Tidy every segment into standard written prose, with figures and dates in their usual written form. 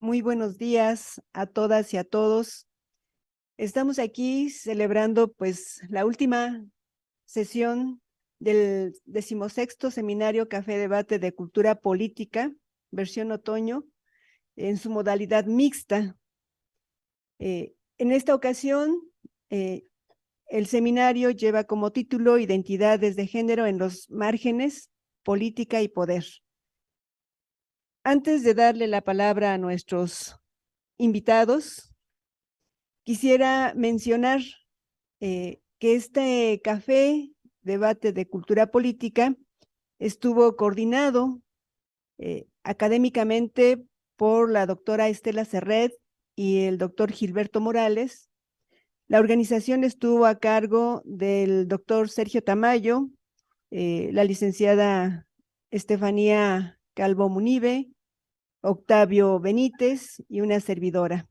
Muy buenos días a todas y a todos. Estamos aquí celebrando pues la última sesión del 16º Seminario Café Debate de Cultura Política, versión otoño, en su modalidad mixta. En esta ocasión, el seminario lleva como título Identidades de Género en los márgenes, política y poder. Antes de darle la palabra a nuestros invitados, quisiera mencionar que este café debate de cultura política estuvo coordinado académicamente por la doctora Estela Serret y el doctor Gilberto Morales. La organización estuvo a cargo del doctor Sergio Tamayo, la licenciada Estefanía Calvo Munive, Octavio Benítez y una servidora.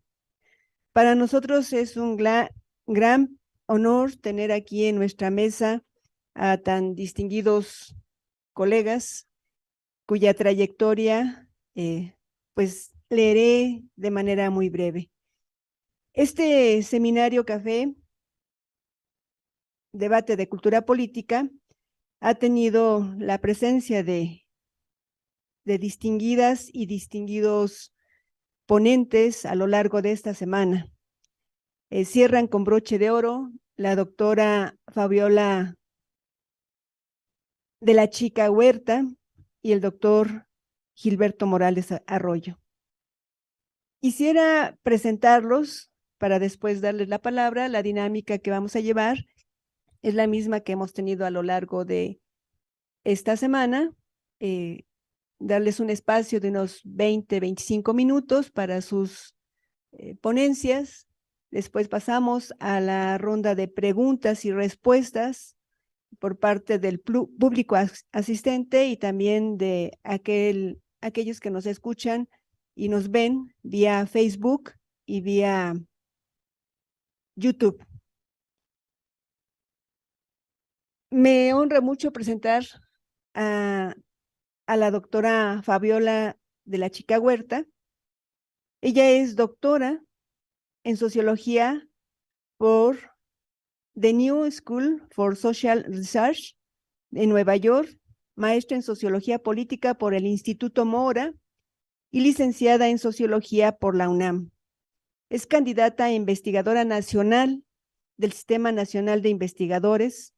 Para nosotros es un gran honor tener aquí en nuestra mesa a tan distinguidos colegas cuya trayectoria pues leeré de manera muy breve. Este seminario café, debate de cultura política, ha tenido la presencia de distinguidas y distinguidos ponentes a lo largo de esta semana. Cierran con broche de oro la doctora Fabiola de la Chica Huerta y el doctor Gilberto Morales Arroyo. Quisiera presentarlos para después darles la palabra. La dinámica que vamos a llevar es la misma que hemos tenido a lo largo de esta semana. Darles un espacio de unos 20-25 minutos para sus ponencias. Después pasamos a la ronda de preguntas y respuestas por parte del público asistente y también de aquellos que nos escuchan y nos ven vía Facebook y vía YouTube. Me honra mucho presentar a la doctora Fabiola de la Chica Huerta. Ella es doctora en sociología por The New School for Social Research en Nueva York, maestra en sociología política por el Instituto Mora y licenciada en sociología por la UNAM. Es candidata a investigadora nacional del Sistema Nacional de Investigadores.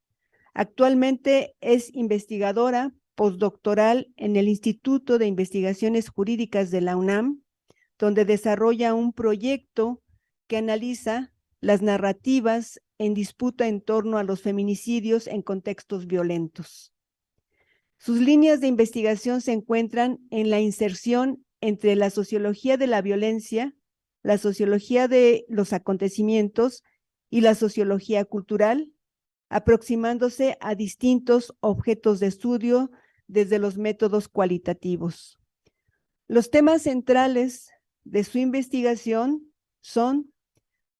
Actualmente es investigadora postdoctoral en el Instituto de Investigaciones Jurídicas de la UNAM, donde desarrolla un proyecto que analiza las narrativas en disputa en torno a los feminicidios en contextos violentos. Sus líneas de investigación se encuentran en la inserción entre la sociología de la violencia, la sociología de los acontecimientos y la sociología cultural, aproximándose a distintos objetos de estudio desde los métodos cualitativos. Los temas centrales de su investigación son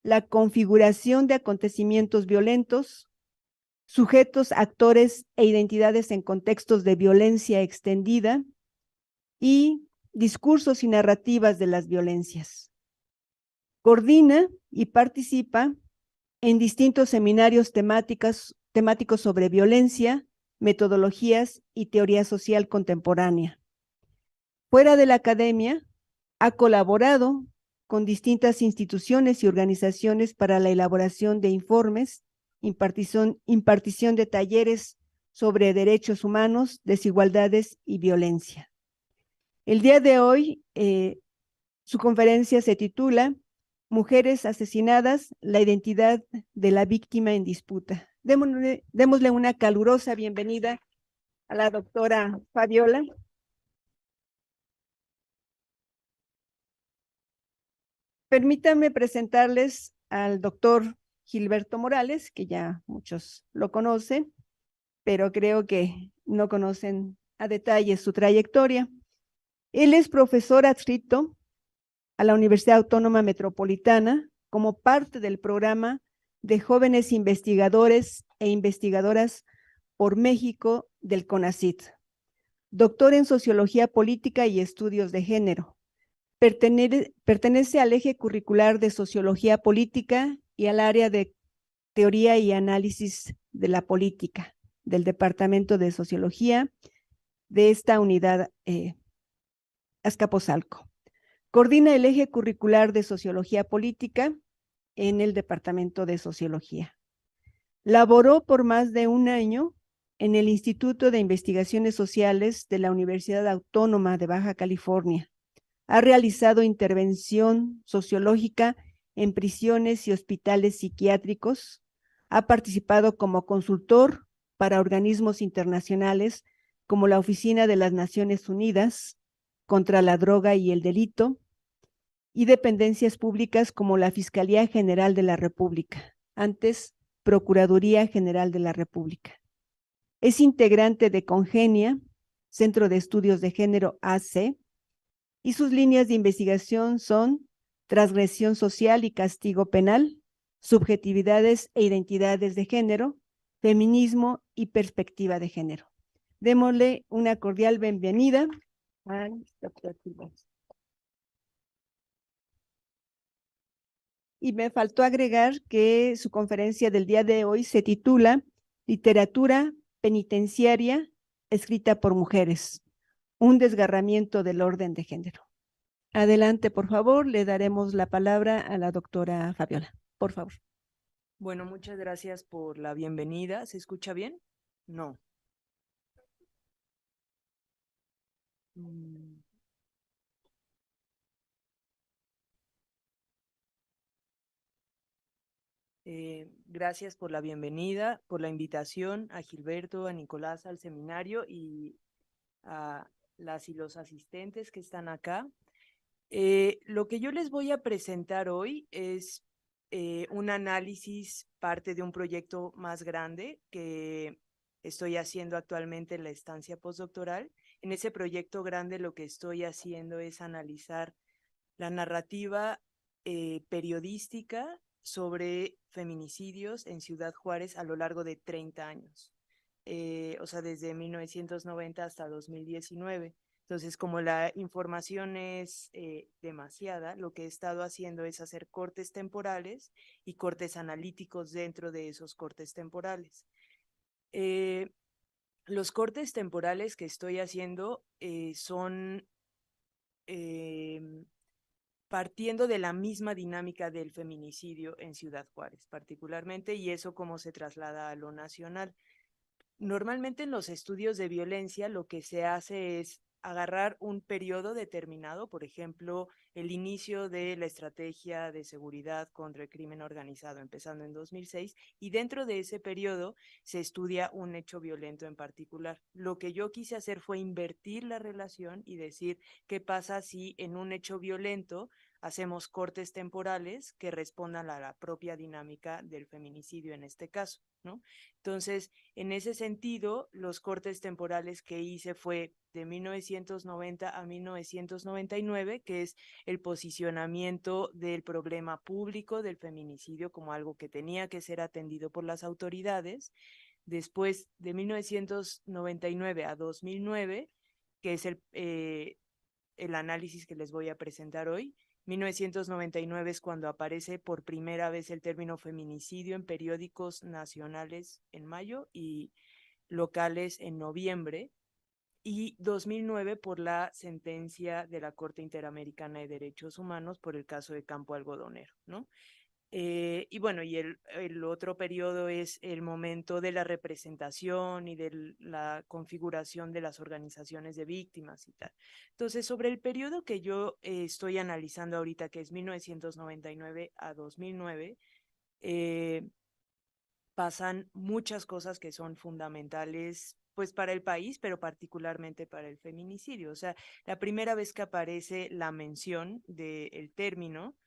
la configuración de acontecimientos violentos, sujetos, actores e identidades en contextos de violencia extendida y discursos y narrativas de las violencias. Coordina y participa en distintos seminarios temáticos sobre violencia, metodologías y teoría social contemporánea. Fuera de la academia, ha colaborado con distintas instituciones y organizaciones para la elaboración de informes, impartición de talleres sobre derechos humanos, desigualdades y violencia. El día de hoy, su conferencia se titula Mujeres asesinadas, la identidad de la víctima en disputa. Démosle una calurosa bienvenida a la doctora Fabiola. Permítanme presentarles al doctor Gilberto Morales, que ya muchos lo conocen, pero creo que no conocen a detalle su trayectoria. Él es profesor adscrito a la Universidad Autónoma Metropolitana como parte del programa de jóvenes investigadores e investigadoras por México del CONACYT. Doctor en Sociología Política y Estudios de Género. Pertenece al eje curricular de Sociología Política y al área de Teoría y Análisis de la Política del Departamento de Sociología de esta unidad Azcapotzalco. Coordina el eje curricular de Sociología Política en el Departamento de Sociología. Laboró por más de un año en el Instituto de Investigaciones Sociales de la Universidad Autónoma de Baja California. Ha realizado intervención sociológica en prisiones y hospitales psiquiátricos. Ha participado como consultor para organismos internacionales como la Oficina de las Naciones Unidas contra la Droga y el Delito y dependencias públicas como la Fiscalía General de la República, antes Procuraduría General de la República. Es integrante de Congenia, Centro de Estudios de Género AC, y sus líneas de investigación son transgresión social y castigo penal, subjetividades e identidades de género, feminismo y perspectiva de género. Démosle una cordial bienvenida al doctor Silvas. Y me faltó agregar que su conferencia del día de hoy se titula Literatura penitenciaria escrita por mujeres, un desgarramiento del orden de género. Adelante, por favor, le daremos la palabra a la doctora Fabiola, por favor. Bueno, muchas gracias por la bienvenida. ¿Se escucha bien? No. Mm. Gracias por la bienvenida, por la invitación a Gilberto, a Nicolás al seminario y a las y los asistentes que están acá. Lo que yo les voy a presentar hoy es un análisis, parte de un proyecto más grande que estoy haciendo actualmente en la estancia postdoctoral. En ese proyecto grande lo que estoy haciendo es analizar la narrativa periodística sobre feminicidios en Ciudad Juárez a lo largo de 30 años, o sea, desde 1990 hasta 2019. Entonces, como la información es demasiada, lo que he estado haciendo es hacer cortes temporales y cortes analíticos dentro de esos cortes temporales. Los cortes temporales que estoy haciendo son partiendo de la misma dinámica del feminicidio en Ciudad Juárez, particularmente, y eso cómo se traslada a lo nacional. Normalmente en los estudios de violencia lo que se hace es agarrar un periodo determinado, por ejemplo, el inicio de la estrategia de seguridad contra el crimen organizado, empezando en 2006, y dentro de ese periodo se estudia un hecho violento en particular. Lo que yo quise hacer fue invertir la relación y decir, ¿qué pasa si en un hecho violento hacemos cortes temporales que respondan a la propia dinámica del feminicidio en este caso, ¿no? Entonces, en ese sentido, los cortes temporales que hice fue de 1990 a 1999, que es el posicionamiento del problema público del feminicidio como algo que tenía que ser atendido por las autoridades. Después, de 1999 a 2009, que es el análisis que les voy a presentar hoy. 1999 es cuando aparece por primera vez el término feminicidio en periódicos nacionales en mayo y locales en noviembre, y 2009 por la sentencia de la Corte Interamericana de Derechos Humanos por el caso de Campo Algodonero, ¿no? Y bueno, y el otro periodo es el momento de la representación y de la configuración de las organizaciones de víctimas y tal. Entonces, sobre el periodo que yo estoy analizando ahorita, que es 1999 a 2009, pasan muchas cosas que son fundamentales pues para el país, pero particularmente para el feminicidio. O sea, la primera vez que aparece la mención del término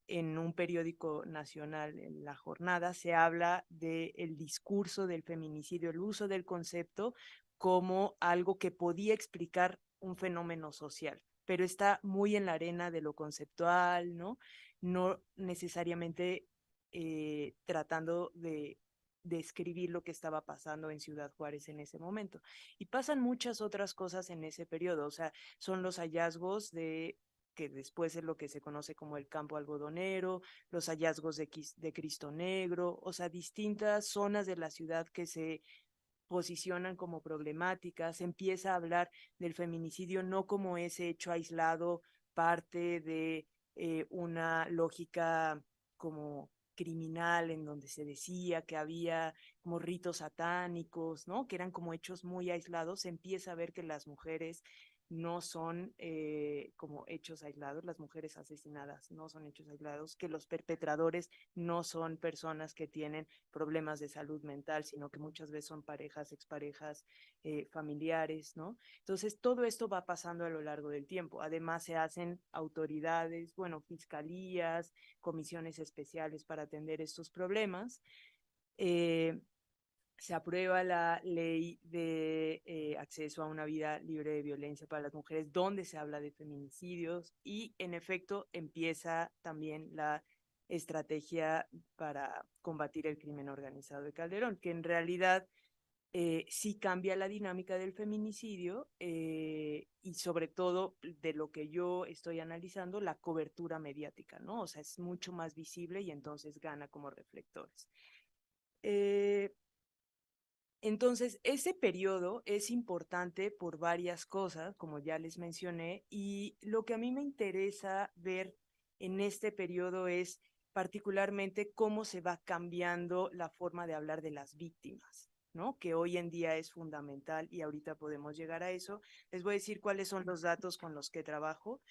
en un periódico nacional, en La Jornada, se habla del discurso del feminicidio, el uso del concepto como algo que podía explicar un fenómeno social, pero está muy en la arena de lo conceptual, ¿no? No necesariamente tratando de describir lo que estaba pasando en Ciudad Juárez en ese momento. Y pasan muchas otras cosas en ese periodo, o sea, son los hallazgos de que después es lo que se conoce como el campo algodonero, los hallazgos de Cristo Negro, o sea, distintas zonas de la ciudad que se posicionan como problemáticas, se empieza a hablar del feminicidio no como ese hecho aislado, parte de una lógica como criminal en donde se decía que había como ritos satánicos, ¿no? Que eran como hechos muy aislados, se empieza a ver que las mujeres no son como hechos aislados, las mujeres asesinadas no son hechos aislados, que los perpetradores no son personas que tienen problemas de salud mental, sino que muchas veces son parejas, exparejas, familiares, ¿no? Entonces, todo esto va pasando a lo largo del tiempo. Además, se hacen autoridades, bueno, fiscalías, comisiones especiales para atender estos problemas. Se aprueba la ley de acceso a una vida libre de violencia para las mujeres, donde se habla de feminicidios y en efecto empieza también la estrategia para combatir el crimen organizado de Calderón, que en realidad sí cambia la dinámica del feminicidio y sobre todo de lo que yo estoy analizando, la cobertura mediática, ¿no? O sea, es mucho más visible y entonces gana como reflectores. Entonces, ese periodo es importante por varias cosas, como ya les mencioné, y lo que a mí me interesa ver en este periodo es particularmente cómo se va cambiando la forma de hablar de las víctimas, ¿no? Que hoy en día es fundamental y ahorita podemos llegar a eso. Les voy a decir cuáles son los datos con los que trabajo.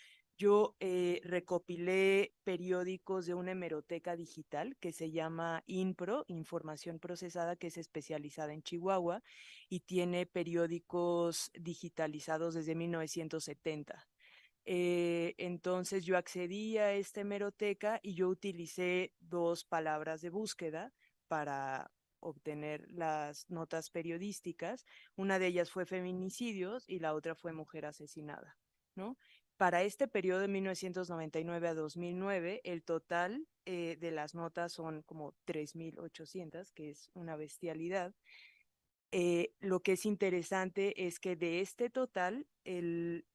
Yo recopilé periódicos de una hemeroteca digital que se llama INPRO, Información Procesada, que es especializada en Chihuahua y tiene periódicos digitalizados desde 1970. Entonces yo accedí a esta hemeroteca y yo utilicé dos palabras de búsqueda para obtener las notas periodísticas. Una de ellas fue feminicidios y la otra fue mujer asesinada, ¿no? Para este periodo de 1999 a 2009, el total de las notas son como 3.800, que es una bestialidad. Lo que es interesante es que de este total, el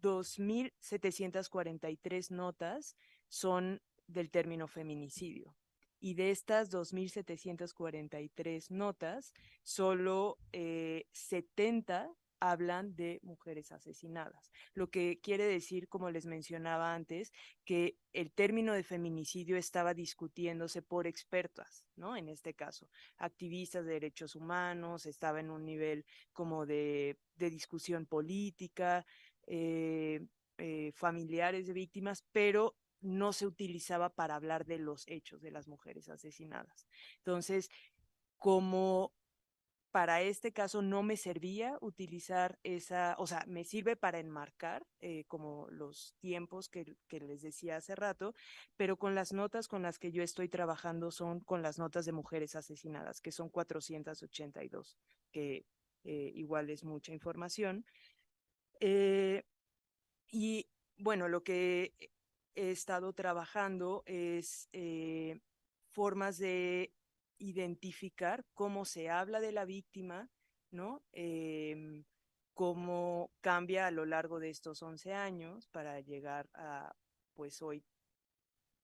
2.743 notas son del término feminicidio. Y de estas 2.743 notas, solo 70 hablan de mujeres asesinadas, lo que quiere decir, como les mencionaba antes, que el término de feminicidio estaba discutiéndose por expertas, ¿no? En este caso, activistas de derechos humanos, estaba en un nivel como de discusión política, familiares de víctimas, pero no se utilizaba para hablar de los hechos de las mujeres asesinadas. Entonces, como para este caso no me servía utilizar esa, o sea, me sirve para enmarcar como los tiempos que les decía hace rato, pero con las notas con las que yo estoy trabajando son con las notas de mujeres asesinadas, que son 482, que igual es mucha información. Eh, y bueno, lo que he estado trabajando es formas de identificar cómo se habla de la víctima, ¿no? Cómo cambia a lo largo de estos 11 años para llegar a, pues hoy,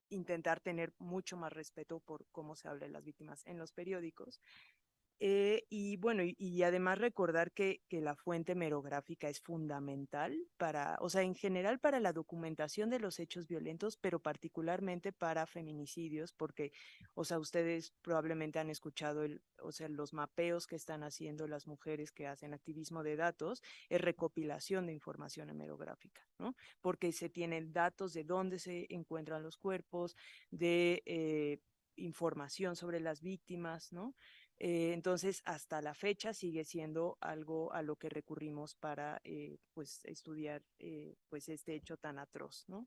intentar tener mucho más respeto por cómo se habla de las víctimas en los periódicos. Y bueno, y además recordar que la fuente hemerográfica es fundamental para, o sea, en general para la documentación de los hechos violentos, pero particularmente para feminicidios, porque, o sea, ustedes probablemente han escuchado o sea, los mapeos que están haciendo las mujeres que hacen activismo de datos, es recopilación de información hemerográfica, ¿no? Porque se tienen datos de dónde se encuentran los cuerpos, de información sobre las víctimas, ¿no? Entonces, hasta la fecha sigue siendo algo a lo que recurrimos para pues, estudiar pues, este hecho tan atroz, ¿no?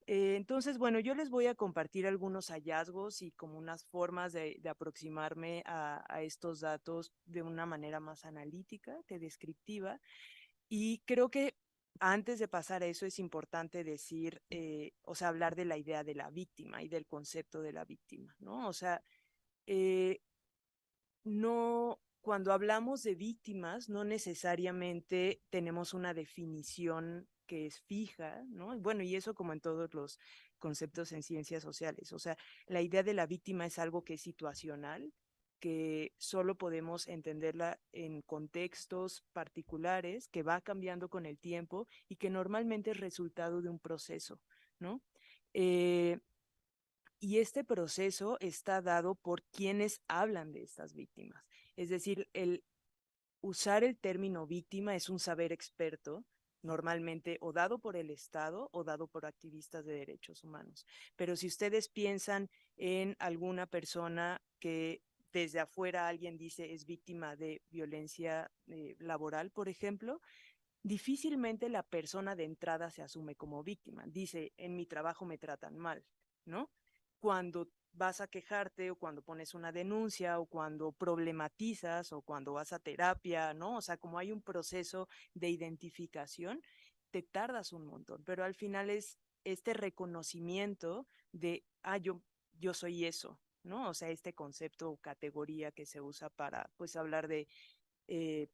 Entonces, bueno, yo les voy a compartir algunos hallazgos y como unas formas de aproximarme a estos datos de una manera más analítica que descriptiva. Y creo que antes de pasar a eso es importante decir, o sea, hablar de la idea de la víctima y del concepto de la víctima, ¿no? O sea, eh, no, cuando hablamos de víctimas, no necesariamente tenemos una definición que es fija, ¿no? Bueno, y eso como en todos los conceptos en ciencias sociales. O sea, la idea de la víctima es algo que es situacional, que solo podemos entenderla en contextos particulares, que va cambiando con el tiempo y que normalmente es resultado de un proceso, ¿no? Eh, y este proceso está dado por quienes hablan de estas víctimas. Es decir, el usar el término víctima es un saber experto, normalmente o dado por el Estado o dado por activistas de derechos humanos. Pero si ustedes piensan en alguna persona que desde afuera alguien dice es víctima de violencia laboral, por ejemplo, difícilmente la persona de entrada se asume como víctima. Dice, en mi trabajo me tratan mal, ¿no? Cuando vas a quejarte o cuando pones una denuncia o cuando problematizas o cuando vas a terapia, ¿no? O sea, como hay un proceso de identificación, te tardas un montón, pero al final es este reconocimiento de, yo soy eso, ¿no? O sea, este concepto o categoría que se usa para, pues, hablar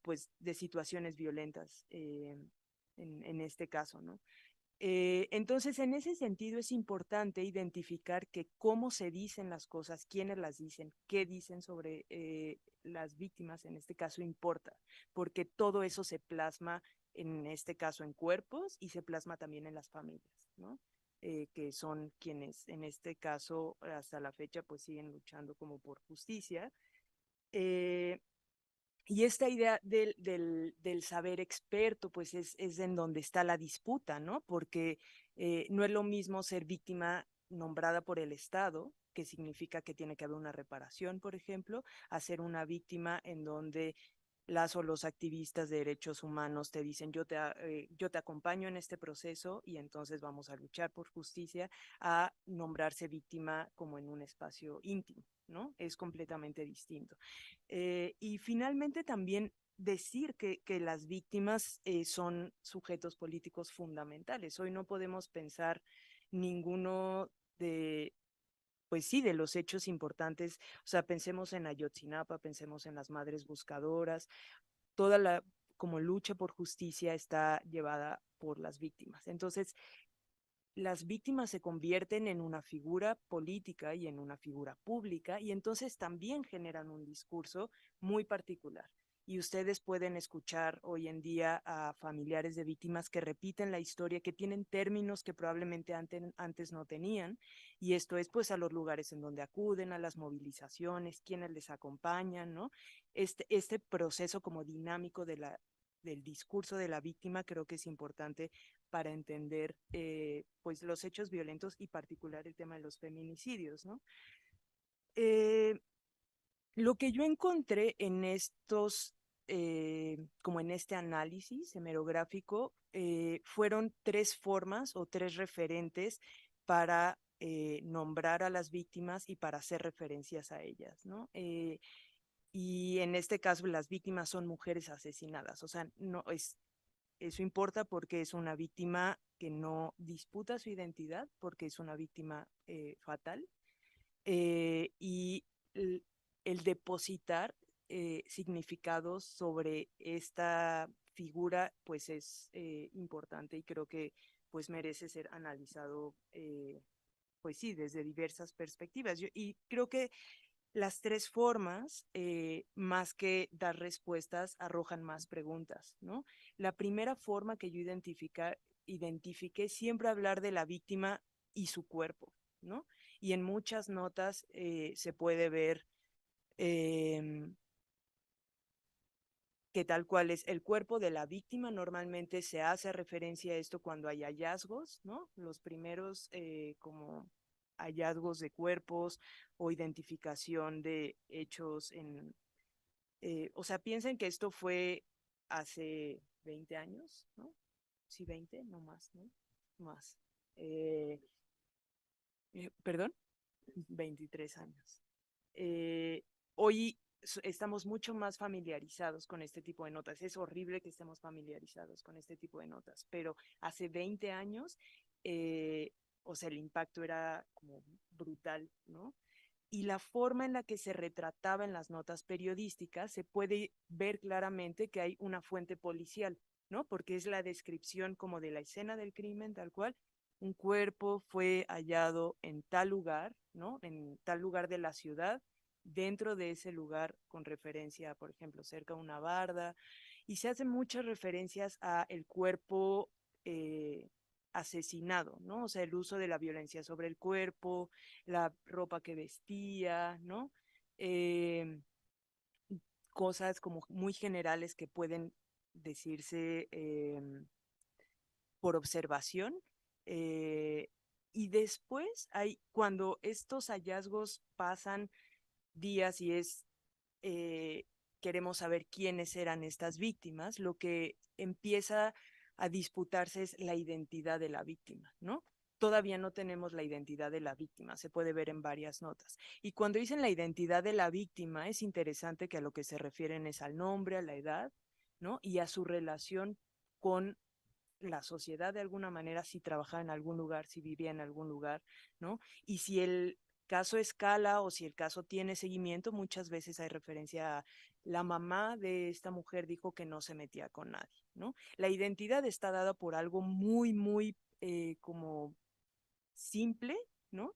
pues, de situaciones violentas en este caso, ¿no? Entonces, en ese sentido es importante identificar que cómo se dicen las cosas, quiénes las dicen, qué dicen sobre las víctimas, en este caso importa, porque todo eso se plasma, en este caso, en cuerpos y se plasma también en las familias, ¿no? Que son quienes, en este caso, hasta la fecha, pues siguen luchando como por justicia. Eh, y esta idea del saber experto, pues es en donde está la disputa, ¿no? Porque no es lo mismo ser víctima nombrada por el Estado, que significa que tiene que haber una reparación, por ejemplo, a ser una víctima en donde las o los activistas de derechos humanos te dicen yo te acompaño en este proceso y entonces vamos a luchar por justicia, a nombrarse víctima como en un espacio íntimo, ¿no? Es completamente distinto. Y finalmente también decir que las víctimas son sujetos políticos fundamentales. Hoy no podemos pensar ninguno de, pues sí, de los hechos importantes. O sea, pensemos en Ayotzinapa, pensemos en las madres buscadoras, toda la como lucha por justicia está llevada por las víctimas. Entonces, las víctimas se convierten en una figura política y en una figura pública y entonces también generan un discurso muy particular. Y ustedes pueden escuchar hoy en día a familiares de víctimas que repiten la historia, que tienen términos que probablemente antes no tenían, y esto es pues a los lugares en donde acuden, a las movilizaciones, quienes les acompañan, ¿no? Este proceso como dinámico del discurso de la víctima creo que es importante para entender pues los hechos violentos y particular el tema de los feminicidios, ¿no? Eh, lo que yo encontré en estos, como en este análisis hemerográfico, fueron tres formas o tres referentes para nombrar a las víctimas y para hacer referencias a ellas, ¿no? Y en este caso las víctimas son mujeres asesinadas, o sea, no es eso importa porque es una víctima que no disputa su identidad, porque es una víctima fatal. Y el, el depositar significados sobre esta figura, pues es importante y creo que pues merece ser analizado, pues sí, desde diversas perspectivas. Y creo que las tres formas, más que dar respuestas, arrojan más preguntas, ¿no? La primera forma que yo identifiqué siempre hablar de la víctima y su cuerpo, ¿no? Y en muchas notas se puede ver eh, que tal cual es el cuerpo de la víctima. Normalmente se hace referencia a esto cuando hay hallazgos, ¿no? Los primeros como hallazgos de cuerpos o identificación de hechos o sea, piensen que esto fue hace 20 años, ¿no? Sí, 20, no más, ¿no? Más. Eh, ¿Perdón? 23 años. Hoy estamos mucho más familiarizados con este tipo de notas. Es horrible que estemos familiarizados con este tipo de notas, pero hace 20 años, o sea, el impacto era como brutal, ¿no? Y la forma en la que se retrataba en las notas periodísticas se puede ver claramente que hay una fuente policial, ¿no? Porque es la descripción como de la escena del crimen, tal cual. Un cuerpo fue hallado en tal lugar, ¿no? En tal lugar de la ciudad, dentro de ese lugar con referencia, por ejemplo, cerca a una barda, y se hacen muchas referencias a el cuerpo eh, asesinado, ¿no? O sea, el uso de la violencia sobre el cuerpo, la ropa que vestía, ¿no? Eh, Cosas como muy generales que pueden decirse por observación. eh, y después hay, cuando estos hallazgos pasan días y eh, queremos saber quiénes eran estas víctimas, lo que empieza a disputarse es la identidad de la víctima, ¿no? Todavía no tenemos la identidad de la víctima, se puede ver en varias notas. Y cuando dicen la identidad de la víctima, es interesante que a lo que se refieren es al nombre, a la edad, ¿no? Y a su relación con la sociedad de alguna manera, si trabajaba en algún lugar, si vivía en algún lugar, ¿no? Y si el caso escala o si el caso tiene seguimiento, muchas veces hay referencia a la mamá de esta mujer dijo que no se metía con nadie, ¿no? La identidad está dada por algo muy, muy como simple, ¿no?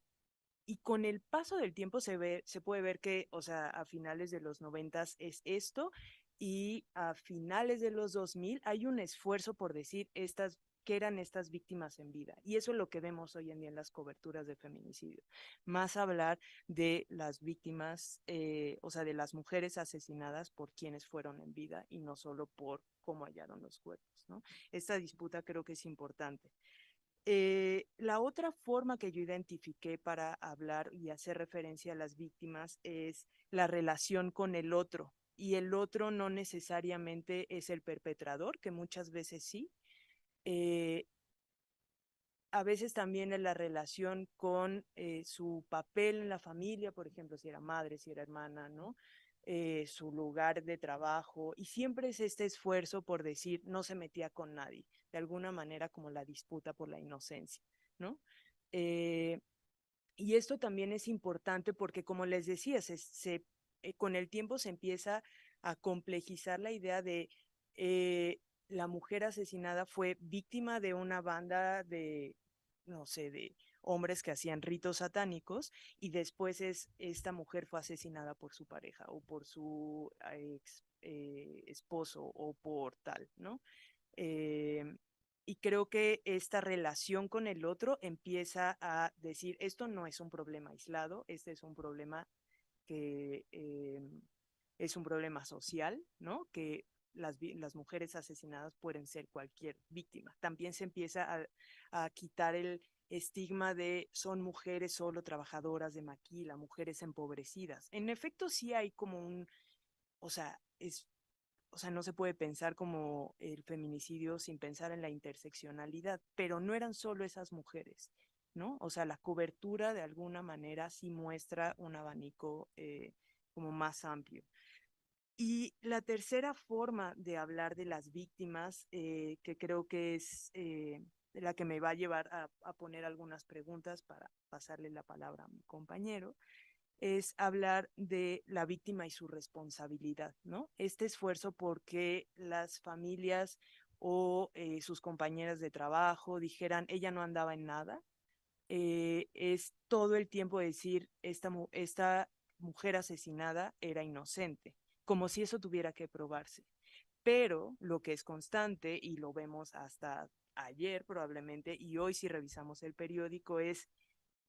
Y con el paso del tiempo se puede ver que, o sea, a finales de los 90 es esto y a finales de los 2000 hay un esfuerzo por decir qué eran estas víctimas en vida. Y eso es lo que vemos hoy en día en las coberturas de feminicidio. Más hablar de las víctimas, o sea, de las mujeres asesinadas por quienes fueron en vida y no solo por cómo hallaron los cuerpos, ¿no? Esta disputa creo que es importante. La otra forma que yo identifiqué para hablar y hacer referencia a las víctimas es la relación con el otro. Y el otro no necesariamente es el perpetrador, que muchas veces sí. Eh, a veces también en la relación con su papel en la familia, por ejemplo, si era madre, si era hermana, ¿no? Su lugar de trabajo, y siempre es este esfuerzo por decir no se metía con nadie, de alguna manera como la disputa por la inocencia, ¿no? Eh, y esto también es importante porque, como les decía, con el tiempo se empieza a complejizar la idea de la mujer asesinada fue víctima de una banda de, no sé, de hombres que hacían ritos satánicos y después esta mujer fue asesinada por su pareja o por su esposo o por tal, ¿no? Eh, y creo que esta relación con el otro empieza a decir, esto no es un problema aislado, este es un problema que es un problema social, ¿no? Que las mujeres asesinadas pueden ser cualquier víctima. También se empieza a quitar el estigma de son mujeres solo trabajadoras de maquila, mujeres empobrecidas. En efecto, sí hay como o sea, o sea, no se puede pensar como el feminicidio sin pensar en la interseccionalidad, pero no eran solo esas mujeres, ¿no? O sea, la cobertura de alguna manera sí muestra un abanico como más amplio. Y la tercera forma de hablar de las víctimas, que creo que es la que me va a llevar a poner algunas preguntas para pasarle la palabra a mi compañero, es hablar de la víctima y su responsabilidad, ¿no? Este esfuerzo porque las familias o sus compañeras de trabajo dijeran, ella no andaba en nada, es todo el tiempo decir, esta mujer asesinada era inocente, como si eso tuviera que probarse. Pero lo que es constante, y lo vemos hasta ayer probablemente, y hoy si revisamos el periódico, es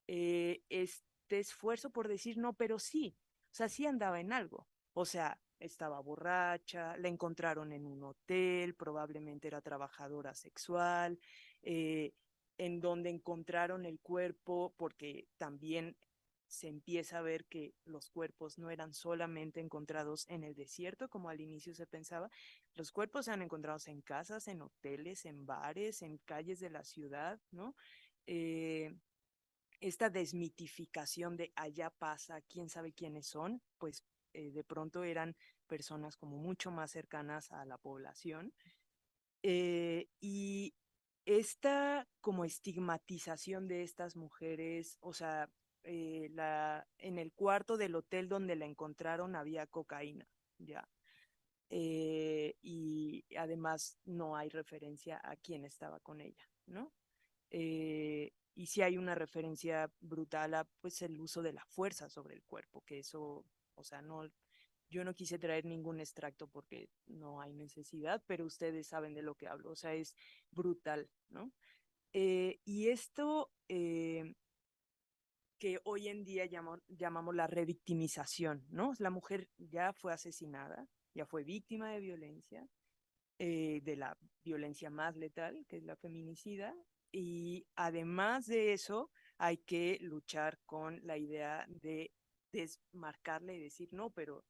este esfuerzo por decir no, pero sí, o sea, sí andaba en algo. O sea, estaba borracha, la encontraron en un hotel, probablemente era trabajadora sexual, eh, en donde encontraron el cuerpo, porque también se empieza a ver que los cuerpos no eran solamente encontrados en el desierto, como al inicio se pensaba, los cuerpos se han encontrado en casas, en hoteles, en bares, en calles de la ciudad, ¿no? Esta desmitificación de allá pasa, quién sabe quiénes son, pues de pronto eran personas como mucho más cercanas a la población. Y esta como estigmatización de estas mujeres, o sea, en el cuarto del hotel donde la encontraron había cocaína, ya. Y además no hay referencia a quién estaba con ella, ¿no? Y sí hay una referencia brutal a pues el uso de la fuerza sobre el cuerpo, que eso, o sea, no, yo no quise traer ningún extracto porque no hay necesidad, pero ustedes saben de lo que hablo, o sea, es brutal, ¿no? Y esto que hoy en día llamamos la revictimización, ¿no? La mujer ya fue asesinada, ya fue víctima de la violencia más letal, que es la feminicida, y además de eso hay que luchar con la idea de desmarcarla y decir, no, pero,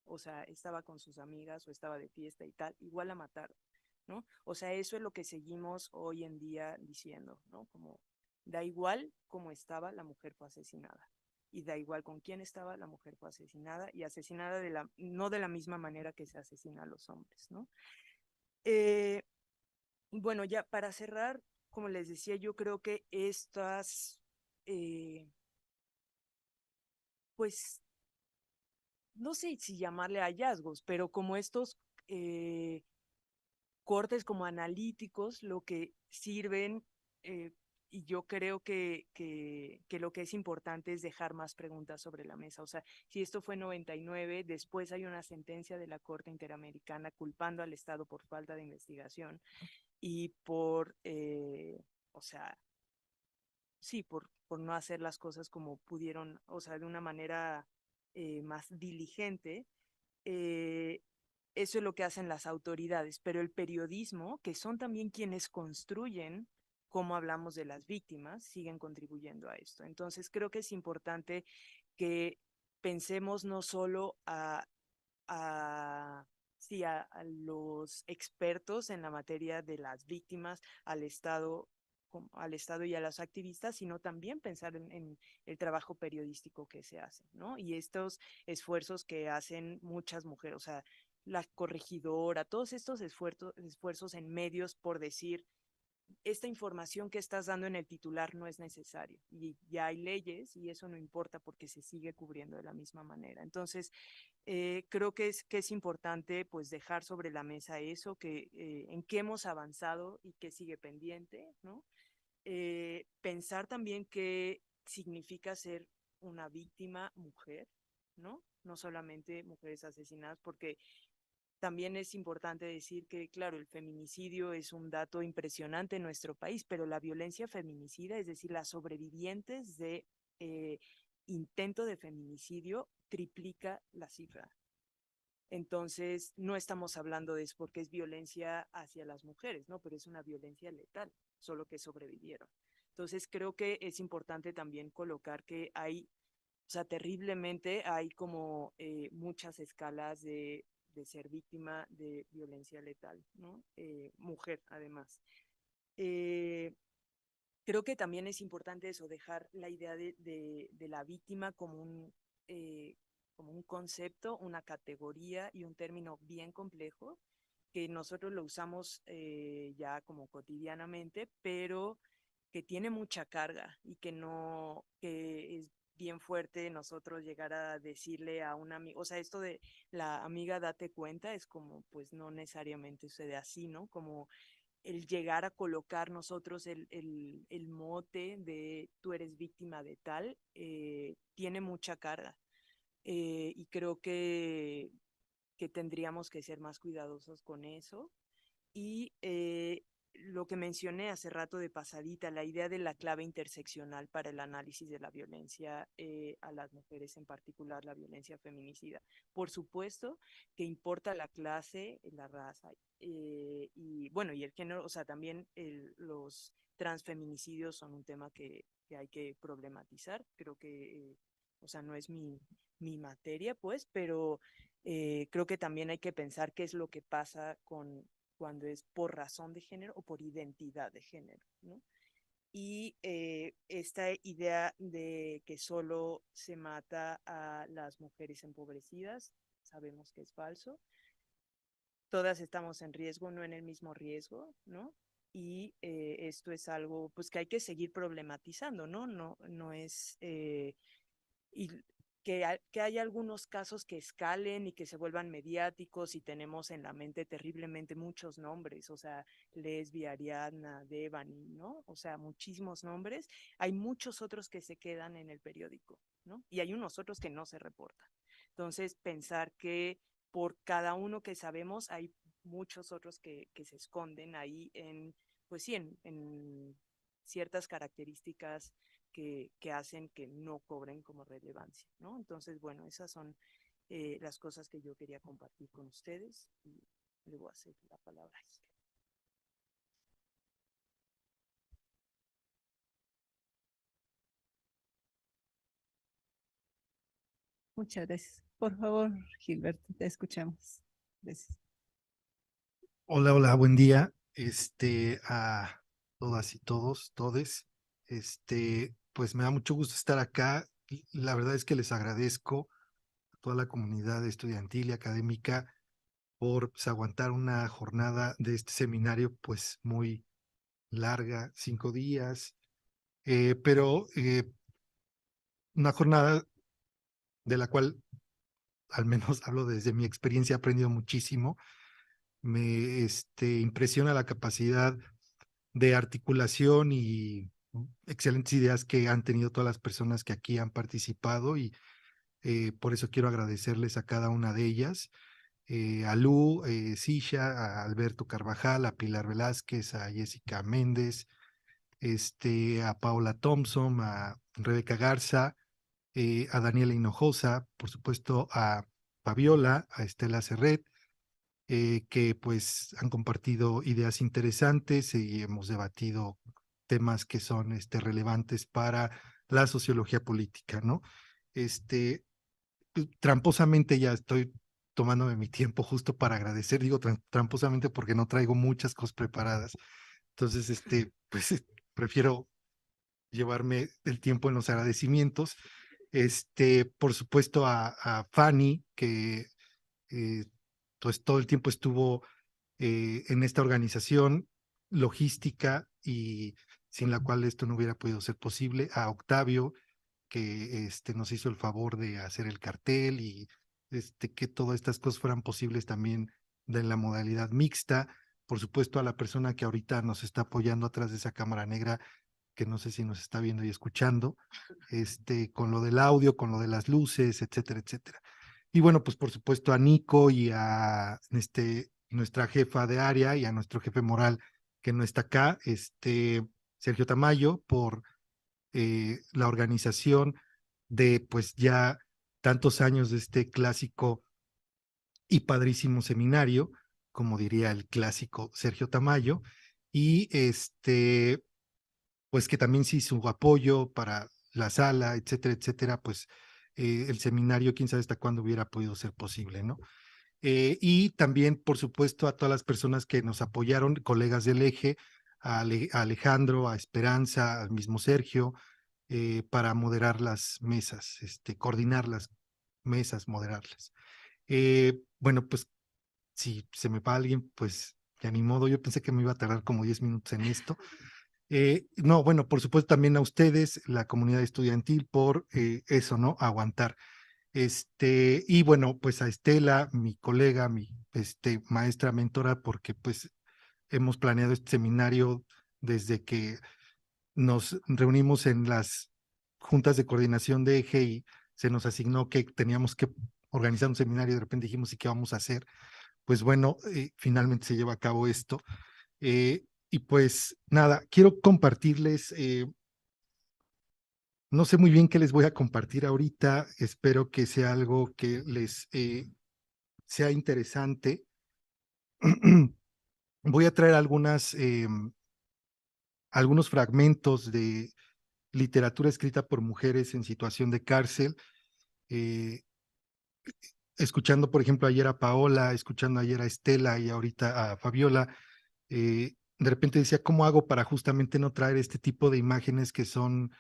o sea, estaba con sus amigas o estaba de fiesta y tal, igual la mataron, ¿no? O sea, eso es lo que seguimos hoy en día diciendo, ¿no? Como da igual cómo estaba, la mujer fue asesinada. Y da igual con quién estaba, la mujer fue asesinada y asesinada no de la misma manera que se asesina a los hombres, ¿no? Eh, bueno, ya para cerrar, como les decía, yo creo que estas, eh, pues, no sé si llamarle hallazgos, pero como estos eh, cortes como analíticos, lo que sirven, eh, y yo creo que lo que es importante es dejar más preguntas sobre la mesa. O sea, si esto fue 99, después hay una sentencia de la Corte Interamericana culpando al Estado por falta de investigación y o sea, sí, por no hacer las cosas como pudieron, o sea, de una manera más diligente. eh, Eso es lo que hacen las autoridades, pero el periodismo, que son también quienes construyen cómo hablamos de las víctimas, siguen contribuyendo a esto. Entonces, creo que es importante que pensemos no solo a, sí, a los expertos en la materia de las víctimas, al Estado y a los activistas, sino también pensar en el trabajo periodístico que se hace, ¿no? Y estos esfuerzos que hacen muchas mujeres, o sea, la corregidora, todos estos esfuerzos en medios por decir, esta información que estás dando en el titular no es necesario y ya hay leyes y eso no importa porque se sigue cubriendo de la misma manera. Entonces, creo que es importante pues dejar sobre la mesa eso, en qué hemos avanzado y qué sigue pendiente, ¿no? Pensar también qué significa ser una víctima mujer, ¿no? No solamente mujeres asesinadas, porque también es importante decir que, claro, el feminicidio es un dato impresionante en nuestro país, pero la violencia feminicida, es decir, las sobrevivientes de eh, intento de feminicidio, triplica la cifra. Entonces, no estamos hablando de eso porque es violencia hacia las mujeres, ¿no? Pero es una violencia letal, solo que sobrevivieron. Entonces, creo que es importante también colocar que hay, o sea, terriblemente hay como muchas escalas de ser víctima de violencia letal, ¿no? Mujer, además. Eh, Creo que también es importante eso, dejar la idea de la víctima como un concepto, una categoría y un término bien complejo, que nosotros lo usamos ya como cotidianamente, pero que tiene mucha carga y que no, que es bien fuerte nosotros llegar a decirle a una amiga, o sea, esto de la amiga date cuenta es como, pues no necesariamente sucede así, ¿no? Como el llegar a colocar nosotros el mote de tú eres víctima de tal, tiene mucha carga. Y creo que tendríamos que ser más cuidadosos con eso. Y lo que mencioné hace rato de pasadita, la idea de la clave interseccional para el análisis de la violencia a las mujeres, en particular la violencia feminicida. Por supuesto que importa la clase, la raza y bueno, y el género, o sea, también los transfeminicidios son un tema que hay que problematizar. Creo que, o sea, no es mi materia, pues, pero creo que también hay que pensar qué es lo que pasa cuando es por razón de género o por identidad de género, ¿no? Y esta idea de que solo se mata a las mujeres empobrecidas, sabemos que es falso. Todas estamos en riesgo, no en el mismo riesgo, ¿no? Y esto es algo pues que hay que seguir problematizando, ¿no? No es y que hay algunos casos que escalen y que se vuelvan mediáticos y tenemos en la mente terriblemente muchos nombres, o sea, Lesbia, Ariadna, Devani, ¿no? O sea, muchísimos nombres. Hay muchos otros que se quedan en el periódico, ¿no? Y hay unos otros que no se reportan. Entonces, pensar que por cada uno que sabemos hay muchos otros que se esconden ahí en, pues sí, en ciertas características que hacen que no cobren como relevancia, ¿no? Entonces, bueno, esas son las cosas que yo quería compartir con ustedes y le voy a hacer la palabra. Muchas gracias. Por favor, Gilberto, te escuchamos. Gracias. Hola, hola, buen día. A todas y todos, todes. Pues me da mucho gusto estar acá. La verdad es que les agradezco a toda la comunidad estudiantil y académica por pues, aguantar una jornada de este seminario, pues muy larga, 5 días, pero una jornada de la cual, al menos hablo desde mi experiencia, he aprendido muchísimo. Me impresiona la capacidad de articulación y excelentes ideas que han tenido todas las personas que aquí han participado y por eso quiero agradecerles a cada una de ellas, a Lu, Sisha, a Alberto Carvajal, a Pilar Velázquez, a Jessica Méndez, a Paola Thompson, a Rebeca Garza, a Daniela Hinojosa, por supuesto a Fabiola, a Estela Serret, que pues han compartido ideas interesantes y hemos debatido temas que son relevantes para la sociología política, ¿no? Tramposamente ya estoy tomándome mi tiempo justo para agradecer, digo tramposamente porque no traigo muchas cosas preparadas. Entonces, pues prefiero llevarme el tiempo en los agradecimientos. Por supuesto a Fanny, que pues todo el tiempo estuvo en esta organización logística y sin la cual esto no hubiera podido ser posible, a Octavio, que nos hizo el favor de hacer el cartel y que todas estas cosas fueran posibles también de la modalidad mixta. Por supuesto, a la persona que ahorita nos está apoyando atrás de esa cámara negra, que no sé si nos está viendo y escuchando, con lo del audio, con lo de las luces, etcétera, etcétera. Y bueno, pues por supuesto a Nico y a nuestra jefa de área y a nuestro jefe moral que no está acá, Sergio Tamayo, por la organización de pues ya tantos años de este clásico y padrísimo seminario, como diría el clásico Sergio Tamayo, y pues que también sí su apoyo para la sala, etcétera, etcétera, pues el seminario, quién sabe hasta cuándo hubiera podido ser posible, ¿no? Y también, por supuesto, a todas las personas que nos apoyaron, colegas del eje, a Alejandro, a Esperanza, al mismo Sergio, para moderar las mesas, coordinar las mesas, moderarlas. Bueno, pues si se me va alguien, pues ya ni modo, yo pensé que me iba a tardar como 10 minutos en esto. No, bueno, por supuesto también a ustedes, la comunidad estudiantil, por eso, ¿no? Aguantar. Y bueno, pues a Estela, mi colega, mi maestra mentora, porque pues hemos planeado este seminario desde que nos reunimos en las juntas de coordinación de eje y se nos asignó que teníamos que organizar un seminario y de repente dijimos, ¿y qué vamos a hacer? Pues bueno, finalmente se lleva a cabo esto. Y pues nada, quiero compartirles, no sé muy bien qué les voy a compartir ahorita, espero que sea algo que les sea interesante. Voy a traer algunos fragmentos de literatura escrita por mujeres en situación de cárcel, escuchando, por ejemplo, ayer a Paola, escuchando ayer a Estela y ahorita a Fabiola, de repente decía, ¿cómo hago para justamente no traer este tipo de imágenes que son,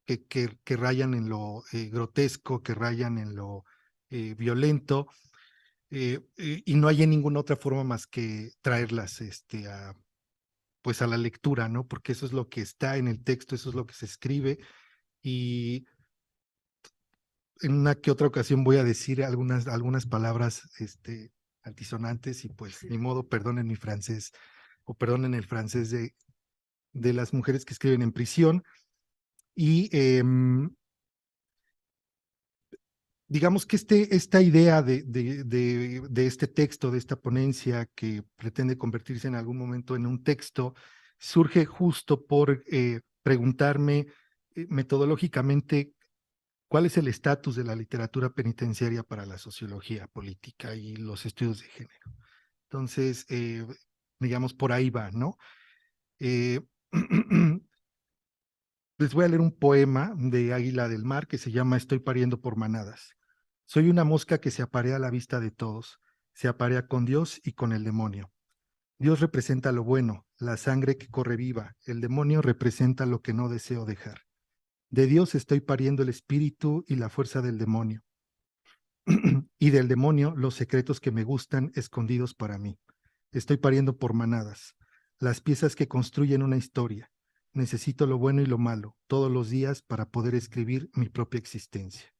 que rayan en lo grotesco, que rayan en lo violento? Y no hay en ninguna otra forma más que traerlas pues a la lectura, ¿no? Porque eso es lo que está en el texto, eso es lo que se escribe y en una que otra ocasión voy a decir algunas palabras altisonantes y pues ni modo, perdonen mi francés o perdonen el francés de las mujeres que escriben en prisión. Y digamos que esta idea de este texto, de esta ponencia que pretende convertirse en algún momento en un texto, surge justo por preguntarme metodológicamente cuál es el estatus de la literatura penitenciaria para la sociología política y los estudios de género. Entonces, digamos, por ahí va, ¿no? Les voy a leer un poema de Águila del Mar que se llama Estoy pariendo por manadas. Soy una mosca que se aparea a la vista de todos, se aparea con Dios y con el demonio. Dios representa lo bueno, la sangre que corre viva, el demonio representa lo que no deseo dejar. De Dios estoy pariendo el espíritu y la fuerza del demonio. Y del demonio los secretos que me gustan escondidos para mí. Estoy pariendo por manadas, las piezas que construyen una historia. Necesito lo bueno y lo malo todos los días para poder escribir mi propia existencia.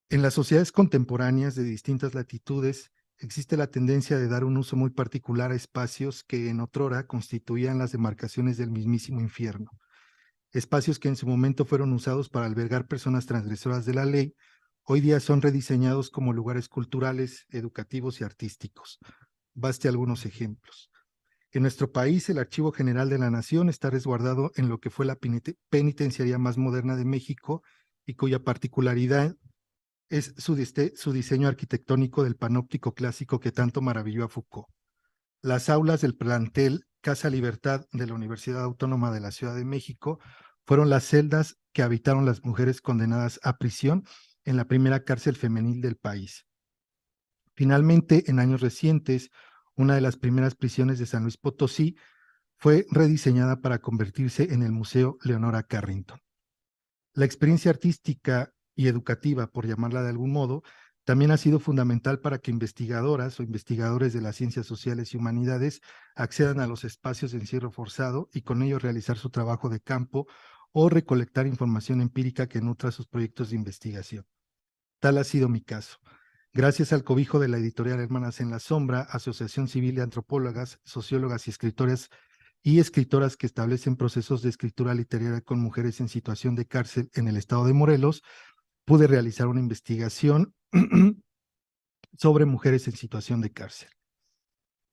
En las sociedades contemporáneas de distintas latitudes existe la tendencia de dar un uso muy particular a espacios que en otrora constituían las demarcaciones del mismísimo infierno. Espacios que en su momento fueron usados para albergar personas transgresoras de la ley, hoy día son rediseñados como lugares culturales, educativos y artísticos. Baste algunos ejemplos. En nuestro país, el Archivo General de la Nación está resguardado en lo que fue la penitenciaría más moderna de México y cuya particularidad es su diseño arquitectónico del panóptico clásico que tanto maravilló a Foucault. Las aulas del plantel Casa Libertad de la Universidad Autónoma de la Ciudad de México fueron las celdas que habitaron las mujeres condenadas a prisión en la primera cárcel femenil del país. Finalmente, en años recientes, una de las primeras prisiones de San Luis Potosí fue rediseñada para convertirse en el Museo Leonora Carrington. La experiencia artística y educativa, por llamarla de algún modo, también ha sido fundamental para que investigadoras o investigadores de las ciencias sociales y humanidades accedan a los espacios de encierro forzado y con ello realizar su trabajo de campo o recolectar información empírica que nutra sus proyectos de investigación. Tal ha sido mi caso. Gracias al cobijo de la editorial Hermanas en la Sombra, Asociación Civil de Antropólogas, Sociólogas y escritoras que establecen procesos de escritura literaria con mujeres en situación de cárcel en el estado de Morelos, pude realizar una investigación sobre mujeres en situación de cárcel.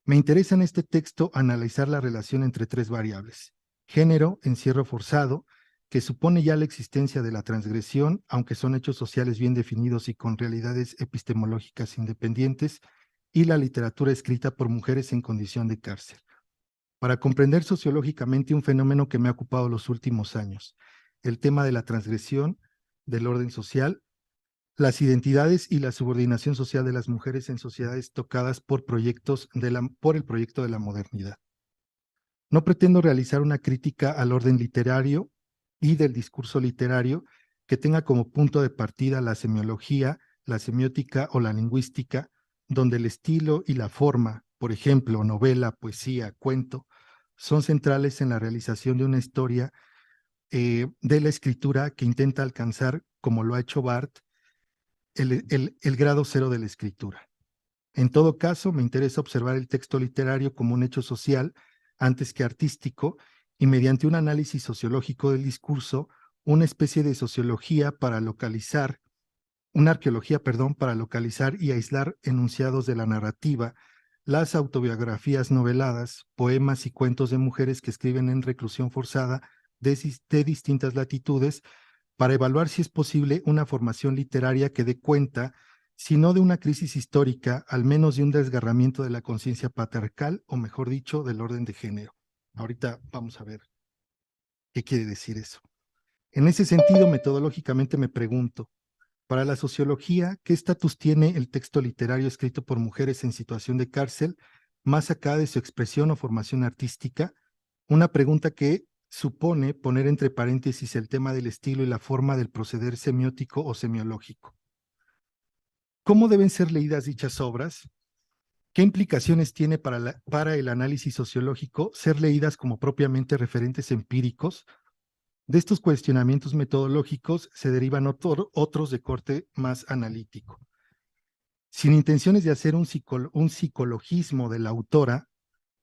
Me interesa en este texto analizar la relación entre tres variables: género, encierro forzado, que supone ya la existencia de la transgresión, aunque son hechos sociales bien definidos y con realidades epistemológicas independientes, y la literatura escrita por mujeres en condición de cárcel. Para comprender sociológicamente un fenómeno que me ha ocupado los últimos años, el tema de la transgresión del orden social, las identidades y la subordinación social de las mujeres en sociedades tocadas por el proyecto de la modernidad. No pretendo realizar una crítica al orden literario y del discurso literario que tenga como punto de partida la semiología, la semiótica o la lingüística, donde el estilo y la forma, por ejemplo, novela, poesía, cuento, son centrales en la realización de una historia de la escritura que intenta alcanzar, como lo ha hecho Barthes, el grado cero de la escritura. En todo caso, me interesa observar el texto literario como un hecho social antes que artístico y mediante un análisis sociológico del discurso, una especie de sociología para localizar, una arqueología, para localizar y aislar enunciados de la narrativa, las autobiografías noveladas, poemas y cuentos de mujeres que escriben en reclusión forzada de distintas latitudes, para evaluar si es posible una formación literaria que dé cuenta, si no de una crisis histórica, al menos de un desgarramiento de la conciencia patriarcal, o mejor dicho, del orden de género. Ahorita vamos a ver qué quiere decir eso. En ese sentido, metodológicamente me pregunto, para la sociología, ¿qué estatus tiene el texto literario escrito por mujeres en situación de cárcel, más acá de su expresión o formación artística? Una pregunta que supone poner entre paréntesis el tema del estilo y la forma del proceder semiótico o semiológico. ¿Cómo deben ser leídas dichas obras? ¿Qué implicaciones tiene para el análisis sociológico ser leídas como propiamente referentes empíricos, De estos cuestionamientos metodológicos se derivan otros de corte más analítico. Sin intenciones de hacer un psicologismo de la autora,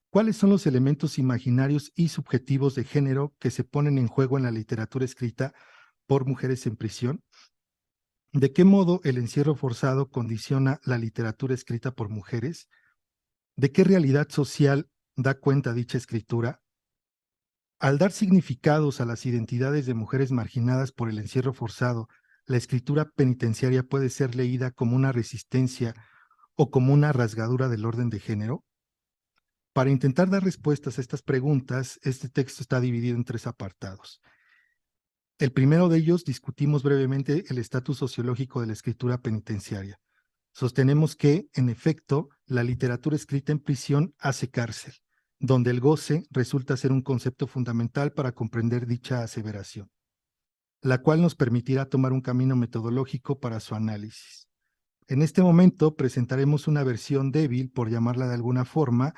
¿cuáles son los elementos imaginarios y subjetivos de género que se ponen en juego en la literatura escrita por mujeres en prisión? ¿De qué modo el encierro forzado condiciona la literatura escrita por mujeres? ¿De qué realidad social da cuenta dicha escritura? Al dar significados a las identidades de mujeres marginadas por el encierro forzado, la escritura penitenciaria puede ser leída como una resistencia o como una rasgadura del orden de género. Para intentar dar respuestas a estas preguntas, este texto está dividido en 3 apartados. El primero de ellos discutimos brevemente el estatus sociológico de la escritura penitenciaria. Sostenemos que, en efecto, la literatura escrita en prisión hace cárcel, donde el goce resulta ser un concepto fundamental para comprender dicha aseveración, la cual nos permitirá tomar un camino metodológico para su análisis. En este momento presentaremos una versión débil, por llamarla de alguna forma,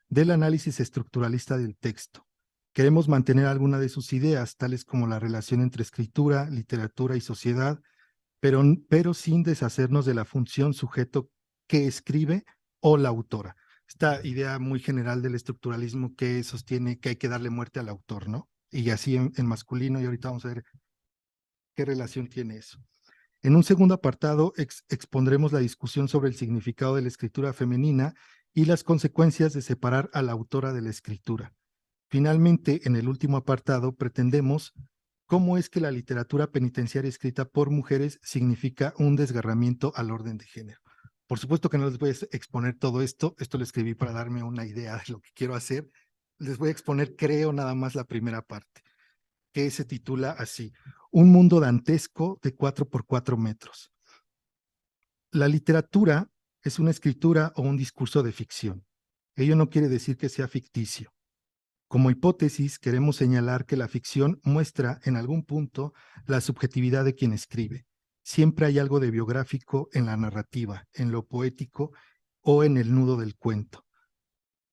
del análisis estructuralista del texto. Queremos mantener alguna de sus ideas, tales como la relación entre escritura, literatura y sociedad, pero sin deshacernos de la función sujeto que escribe o la autora. Esta idea muy general del estructuralismo que sostiene que hay que darle muerte al autor, ¿no? Y así en masculino, y ahorita vamos a ver qué relación tiene eso. En un segundo apartado expondremos la discusión sobre el significado de la escritura femenina y las consecuencias de separar a la autora de la escritura. Finalmente, en el último apartado, pretendemos cómo es que la literatura penitenciaria escrita por mujeres significa un desgarramiento al orden de género. Por supuesto que no les voy a exponer todo esto lo escribí para darme una idea de lo que quiero hacer. Les voy a exponer, creo, nada más la primera parte, que se titula así: Un mundo dantesco de 4x4 metros. La literatura es una escritura o un discurso de ficción. Ello no quiere decir que sea ficticio. Como hipótesis, queremos señalar que la ficción muestra en algún punto la subjetividad de quien escribe. Siempre hay algo de biográfico en la narrativa, en lo poético o en el nudo del cuento.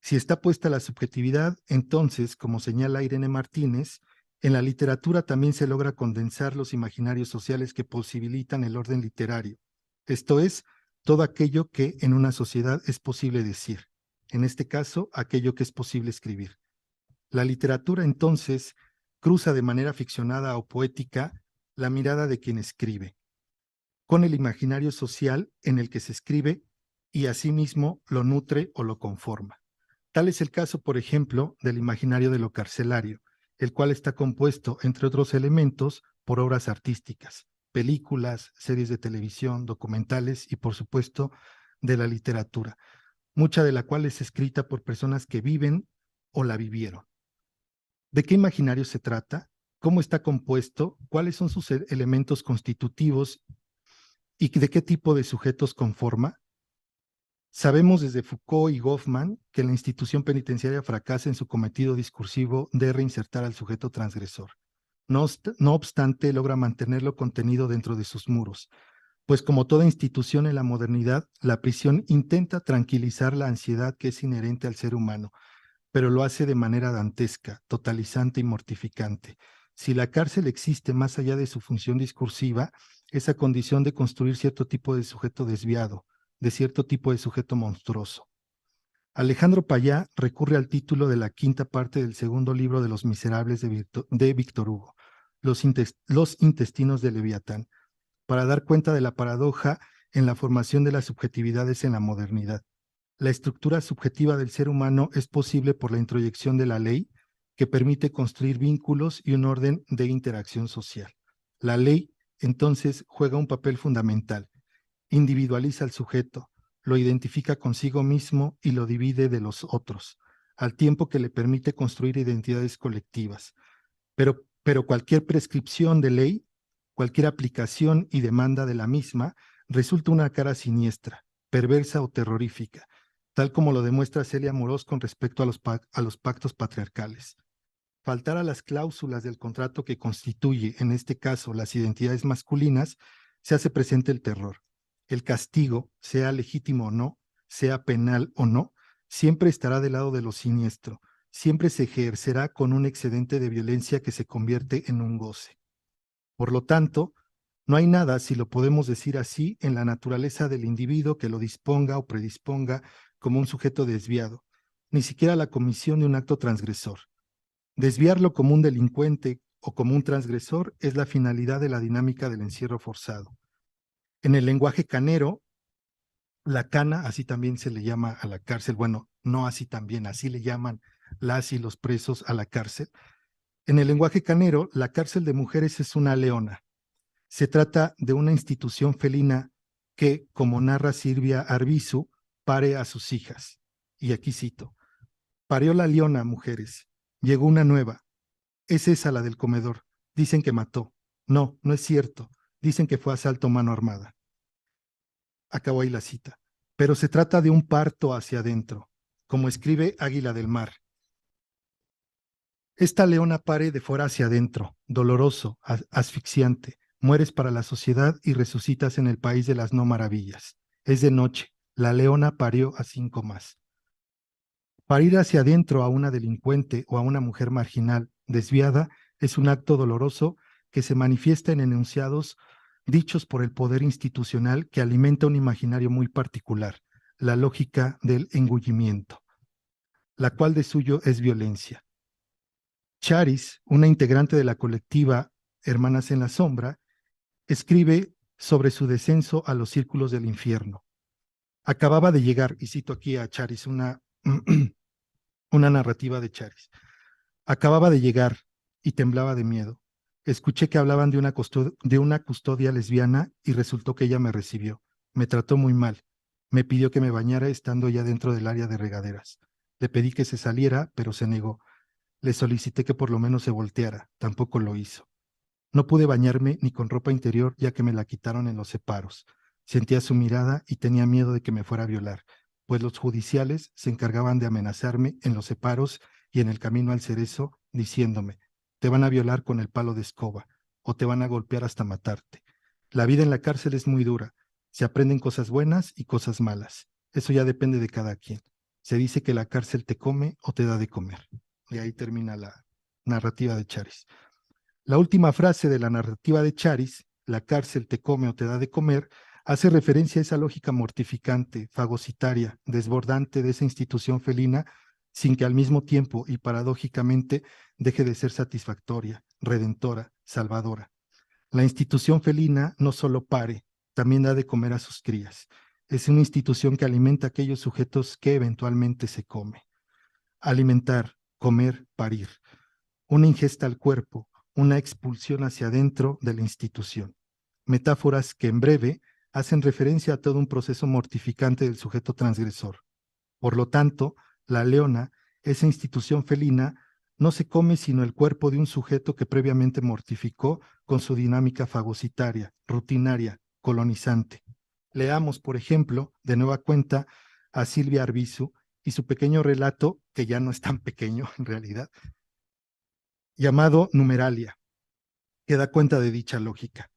Si está puesta la subjetividad, entonces, como señala Irene Martínez, en la literatura también se logra condensar los imaginarios sociales que posibilitan el orden literario. Esto es, todo aquello que en una sociedad es posible decir. En este caso, aquello que es posible escribir. La literatura, entonces, cruza de manera ficcionada o poética la mirada de quien escribe, con el imaginario social en el que se escribe y asimismo lo nutre o lo conforma. Tal es el caso, por ejemplo, del imaginario de lo carcelario, el cual está compuesto, entre otros elementos, por obras artísticas, películas, series de televisión, documentales y, por supuesto, de la literatura, mucha de la cual es escrita por personas que viven o la vivieron. ¿De qué imaginario se trata? ¿Cómo está compuesto? ¿Cuáles son sus elementos constitutivos? ¿Y de qué tipo de sujetos conforma? Sabemos desde Foucault y Goffman que la institución penitenciaria fracasa en su cometido discursivo de reinsertar al sujeto transgresor. No obstante, logra mantenerlo contenido dentro de sus muros, pues como toda institución en la modernidad, la prisión intenta tranquilizar la ansiedad que es inherente al ser humano, pero lo hace de manera dantesca, totalizante y mortificante. Si la cárcel existe más allá de su función discursiva, esa condición de construir cierto tipo de sujeto desviado, de cierto tipo de sujeto monstruoso. Alejandro Payá recurre al título de la quinta parte del segundo libro de Los Miserables de Víctor Hugo, Los intestinos de Leviatán, para dar cuenta de la paradoja en la formación de las subjetividades en la modernidad. La estructura subjetiva del ser humano es posible por la introyección de la ley, que permite construir vínculos y un orden de interacción social. La ley, entonces, juega un papel fundamental. Individualiza al sujeto, lo identifica consigo mismo y lo divide de los otros, al tiempo que le permite construir identidades colectivas. Pero cualquier prescripción de ley, cualquier aplicación y demanda de la misma, resulta una cara siniestra, perversa o terrorífica, tal como lo demuestra Celia Amorós con respecto a los pactos patriarcales. Faltar a las cláusulas del contrato que constituye, en este caso, las identidades masculinas, se hace presente el terror. El castigo, sea legítimo o no, sea penal o no, siempre estará del lado de lo siniestro, siempre se ejercerá con un excedente de violencia que se convierte en un goce. Por lo tanto, no hay nada, si lo podemos decir así, en la naturaleza del individuo que lo disponga o predisponga como un sujeto desviado, ni siquiera la comisión de un acto transgresor. Desviarlo como un delincuente o como un transgresor es la finalidad de la dinámica del encierro forzado. En el lenguaje canero, la cana, así también se le llama a la cárcel, bueno, no así también, así le llaman las y los presos a la cárcel. En el lenguaje canero, la cárcel de mujeres es una leona. Se trata de una institución felina que, como narra Silvia Arbizu, pare a sus hijas. Y aquí cito: parió la leona, mujeres. Llegó una nueva. Es esa la del comedor. Dicen que mató. No, no es cierto. Dicen que fue asalto mano armada. Acabó ahí la cita. Pero se trata de un parto hacia adentro, como escribe Águila del Mar. Esta leona pare de fuera hacia adentro, doloroso, asfixiante. Mueres para la sociedad y resucitas en el país de las no maravillas. Es de noche. La leona parió a 5 más. Parir hacia adentro a una delincuente o a una mujer marginal, desviada, es un acto doloroso que se manifiesta en enunciados dichos por el poder institucional que alimenta un imaginario muy particular, la lógica del engullimiento, la cual de suyo es violencia. Charis, una integrante de la colectiva Hermanas en la Sombra, escribe sobre su descenso a los círculos del infierno. Acababa de llegar, y cito aquí a Charis, una narrativa de Charis. Acababa de llegar y temblaba de miedo. Escuché que hablaban de una custodia lesbiana y resultó que ella me recibió. Me trató muy mal. Me pidió que me bañara estando ya dentro del área de regaderas. Le pedí que se saliera, pero se negó. Le solicité que por lo menos se volteara. Tampoco lo hizo. No pude bañarme ni con ropa interior ya que me la quitaron en los separos. Sentía su mirada y tenía miedo de que me fuera a violar, pues los judiciales se encargaban de amenazarme en los separos y en el camino al cerezo, diciéndome: te van a violar con el palo de escoba o te van a golpear hasta matarte. La vida en la cárcel es muy dura. Se aprenden cosas buenas y cosas malas. Eso ya depende de cada quien. Se dice que la cárcel te come o te da de comer. Y ahí termina la narrativa de Charis. La última frase de la narrativa de Charis, la cárcel te come o te da de comer, hace referencia a esa lógica mortificante, fagocitaria, desbordante de esa institución felina, sin que al mismo tiempo y paradójicamente deje de ser satisfactoria, redentora, salvadora. La institución felina no solo pare, también da de comer a sus crías. Es una institución que alimenta a aquellos sujetos que eventualmente se come. Alimentar, comer, parir. Una ingesta al cuerpo, una expulsión hacia adentro de la institución. Metáforas que en breve hacen referencia a todo un proceso mortificante del sujeto transgresor. Por lo tanto, la leona, esa institución felina, no se come sino el cuerpo de un sujeto que previamente mortificó con su dinámica fagocitaria, rutinaria, colonizante. Leamos, por ejemplo, de nueva cuenta a Silvia Arbizu y su pequeño relato, que ya no es tan pequeño en realidad, llamado Numeralia, que da cuenta de dicha lógica.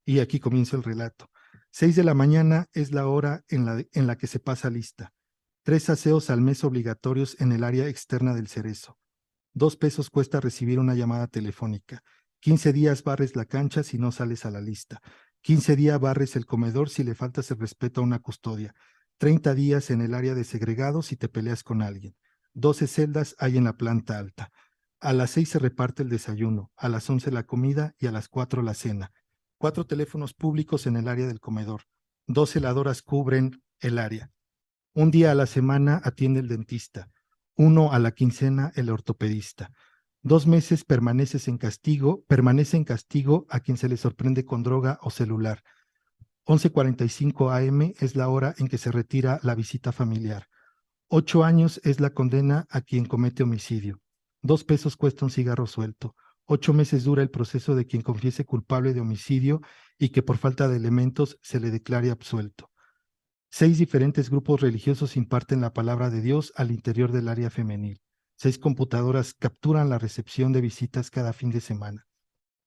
Y aquí comienza el relato. 6 de la mañana es la hora en la que se pasa lista. 3 aseos al mes obligatorios en el área externa del cerezo. 2 pesos cuesta recibir una llamada telefónica. 15 días barres la cancha si no sales a la lista. 15 días barres el comedor si le faltas el respeto a una custodia. 30 días en el área de segregados si te peleas con alguien. 12 celdas hay en la planta alta. A las 6 se reparte el desayuno, a las 11 la comida y a las 4 la cena. 4 teléfonos públicos en el área del comedor. 2 heladoras cubren el área. Un día a la semana atiende el dentista. 1 a la quincena el ortopedista. 2 meses permanece en castigo a quien se le sorprende con droga o celular. 11:45 AM es la hora en que se retira la visita familiar. 8 años es la condena a quien comete homicidio. 2 pesos cuesta un cigarro suelto. 8 meses dura el proceso de quien confiese culpable de homicidio y que por falta de elementos se le declare absuelto. 6 diferentes grupos religiosos imparten la palabra de Dios al interior del área femenil. 6 computadoras capturan la recepción de visitas cada fin de semana.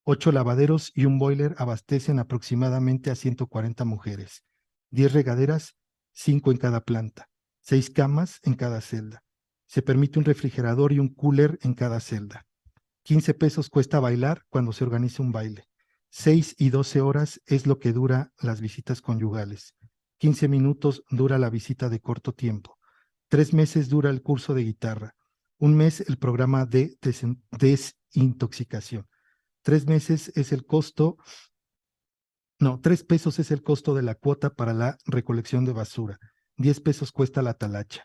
8 lavaderos y un boiler abastecen aproximadamente a 140 mujeres. 10 regaderas, 5 en cada planta. 6 camas en cada celda. Se permite un refrigerador y un cooler en cada celda. 15 pesos cuesta bailar cuando se organiza un baile. 6 y 12 horas es lo que dura las visitas conyugales. 15 minutos dura la visita de corto tiempo. 3 meses dura el curso de guitarra. 1 mes el programa de desintoxicación. 3 meses es el costo, no, 3 pesos es el costo de la cuota para la recolección de basura. 10 pesos cuesta la talacha.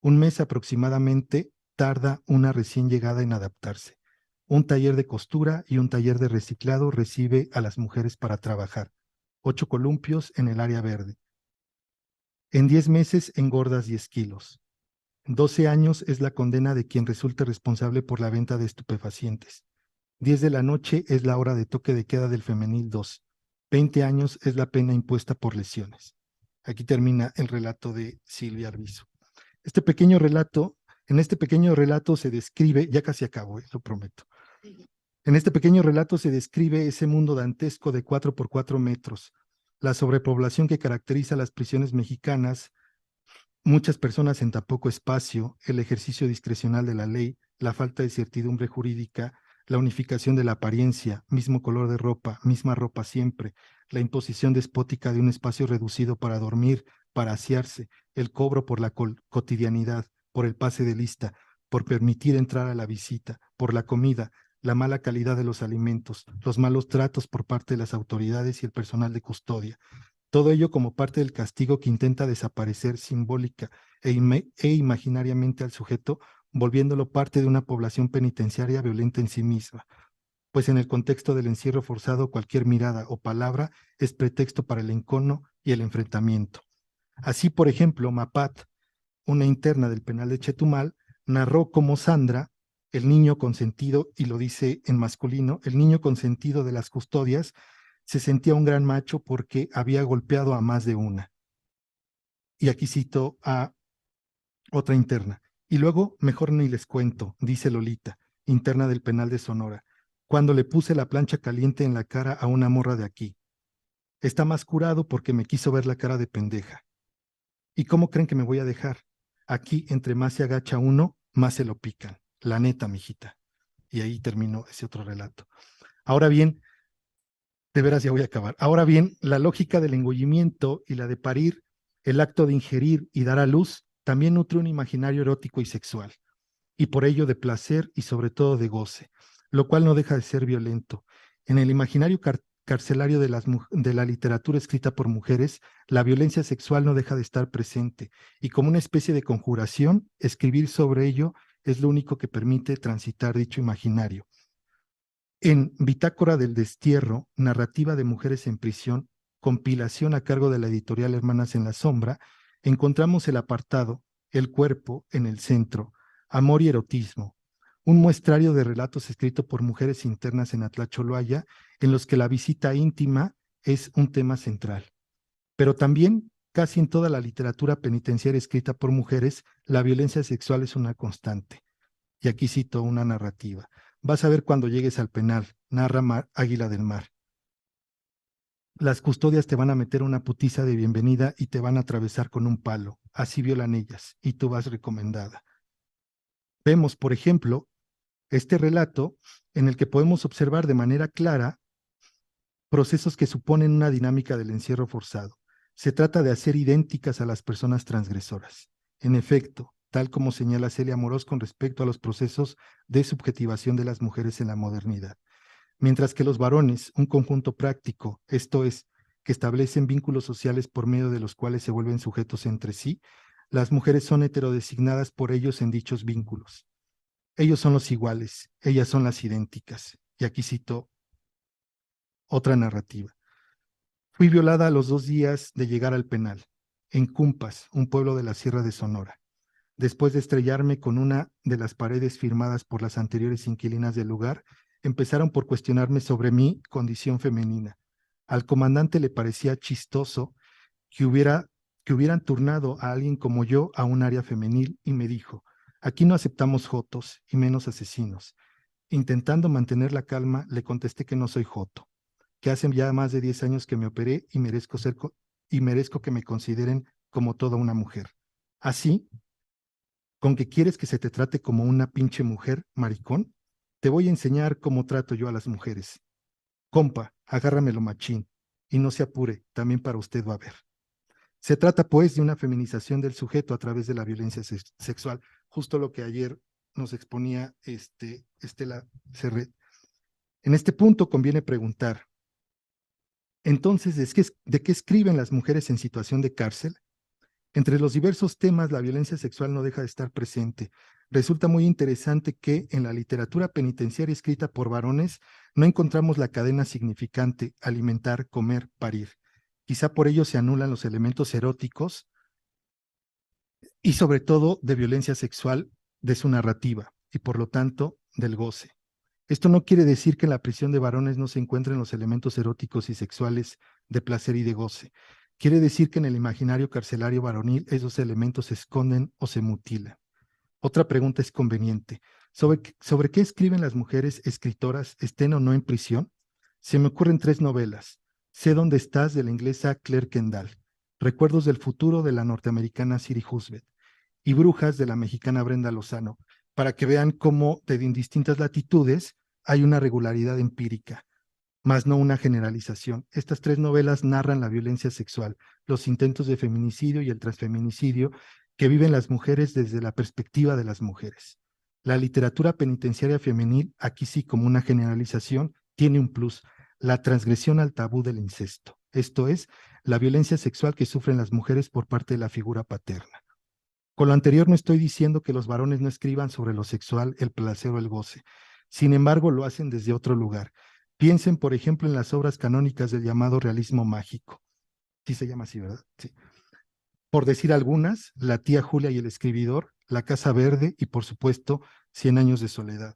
1 mes aproximadamente tarda una recién llegada en adaptarse. Un taller de costura y un taller de reciclado recibe a las mujeres para trabajar. 8 columpios en el área verde. En 10 meses engordas 10 kilos. 12 años es la condena de quien resulte responsable por la venta de estupefacientes. 10 de la noche es la hora de toque de queda del femenil 2. 20 años es la pena impuesta por lesiones. Aquí termina el relato de Silvia Arvizu. En este pequeño relato se describe, ya casi acabo, lo prometo. En este pequeño relato se describe ese mundo dantesco de 4 por 4 metros, la sobrepoblación que caracteriza las prisiones mexicanas, muchas personas en tan poco espacio, el ejercicio discrecional de la ley, la falta de certidumbre jurídica, la unificación de la apariencia, mismo color de ropa, misma ropa siempre, la imposición despótica de un espacio reducido para dormir, para asearse, el cobro por la cotidianidad, por el pase de lista, por permitir entrar a la visita, por la comida, la mala calidad de los alimentos, los malos tratos por parte de las autoridades y el personal de custodia. Todo ello como parte del castigo que intenta desaparecer simbólica e imaginariamente al sujeto, volviéndolo parte de una población penitenciaria violenta en sí misma. Pues en el contexto del encierro forzado, cualquier mirada o palabra es pretexto para el encono y el enfrentamiento. Así, por ejemplo, Mapat, una interna del penal de Chetumal, narró cómo Sandra, el niño consentido, y lo dice en masculino, el niño consentido de las custodias, se sentía un gran macho porque había golpeado a más de una. Y aquí cito a otra interna. Y luego, mejor ni les cuento, dice Lolita, interna del penal de Sonora, cuando le puse la plancha caliente en la cara a una morra de aquí. Está más curado porque me quiso ver la cara de pendeja. ¿Y cómo creen que me voy a dejar? Aquí, entre más se agacha uno, más se lo pican. La neta, mijita. Y ahí terminó ese otro relato. Ahora bien, de veras ya voy a acabar. Ahora bien, la lógica del engullimiento y la de parir, el acto de ingerir y dar a luz, también nutre un imaginario erótico y sexual, y por ello de placer y sobre todo de goce, lo cual no deja de ser violento. En el imaginario carcelario de la literatura escrita por mujeres, la violencia sexual no deja de estar presente, y como una especie de conjuración, escribir sobre ello es lo único que permite transitar dicho imaginario. En Bitácora del Destierro, narrativa de mujeres en prisión, compilación a cargo de la editorial Hermanas en la Sombra, encontramos el apartado El cuerpo en el centro, amor y erotismo, un muestrario de relatos escrito por mujeres internas en Atlacholoaya, en los que la visita íntima es un tema central. Pero también, casi en toda la literatura penitenciaria escrita por mujeres, la violencia sexual es una constante. Y aquí cito una narrativa. Vas a ver cuando llegues al penal, narra Águila del Mar. Las custodias te van a meter una putiza de bienvenida y te van a atravesar con un palo. Así violan ellas, y tú vas recomendada. Vemos, por ejemplo, este relato en el que podemos observar de manera clara procesos que suponen una dinámica del encierro forzado. Se trata de hacer idénticas a las personas transgresoras. En efecto, tal como señala Celia Amorós con respecto a los procesos de subjetivación de las mujeres en la modernidad. Mientras que los varones, un conjunto práctico, esto es, que establecen vínculos sociales por medio de los cuales se vuelven sujetos entre sí, las mujeres son heterodesignadas por ellos en dichos vínculos. Ellos son los iguales, ellas son las idénticas. Y aquí cito otra narrativa. Fui violada a los 2 días de llegar al penal, en Cumpas, un pueblo de la Sierra de Sonora, después de estrellarme con una de las paredes firmadas por las anteriores inquilinas del lugar. Empezaron por cuestionarme sobre mi condición femenina. Al comandante le parecía chistoso que hubieran turnado a alguien como yo a un área femenil y me dijo, aquí no aceptamos jotos y menos asesinos. Intentando mantener la calma, le contesté que no soy joto, que hace ya más de 10 años que me operé y merezco que me consideren como toda una mujer. Así, ¿Con que quieres que se te trate como una pinche mujer, maricón? Te voy a enseñar cómo trato yo a las mujeres. Compa, agárramelo machín. Y no se apure, también para usted va a ver. Se trata, pues, de una feminización del sujeto a través de la violencia sexual. Justo lo que ayer nos exponía Estela Serret. En este punto conviene preguntar, entonces, ¿de qué escriben las mujeres en situación de cárcel? Entre los diversos temas, la violencia sexual no deja de estar presente. Resulta muy interesante que en la literatura penitenciaria escrita por varones no encontramos la cadena significante alimentar, comer, parir. Quizá por ello se anulan los elementos eróticos y sobre todo de violencia sexual de su narrativa y por lo tanto del goce. Esto no quiere decir que en la prisión de varones no se encuentren los elementos eróticos y sexuales de placer y de goce. Quiere decir que en el imaginario carcelario varonil esos elementos se esconden o se mutilan. Otra pregunta es conveniente. ¿Sobre qué escriben las mujeres escritoras, estén o no en prisión? Se me ocurren 3 novelas. Sé dónde estás, de la inglesa Claire Kendall. Recuerdos del futuro, de la norteamericana Siri Husband. Y Brujas, de la mexicana Brenda Lozano, para que vean cómo de distintas latitudes hay una regularidad empírica, más no una generalización. Estas 3 novelas narran la violencia sexual, los intentos de feminicidio y el transfeminicidio que viven las mujeres desde la perspectiva de las mujeres. La literatura penitenciaria femenil, aquí sí como una generalización, tiene un plus, la transgresión al tabú del incesto. Esto es, la violencia sexual que sufren las mujeres por parte de la figura paterna. Con lo anterior no estoy diciendo que los varones no escriban sobre lo sexual, el placer o el goce. Sin embargo, lo hacen desde otro lugar. Piensen, por ejemplo, en las obras canónicas del llamado realismo mágico. Sí se llama así, ¿verdad? Sí. Por decir algunas, La tía Julia y el escribidor, La casa verde y, por supuesto, 100 años de soledad.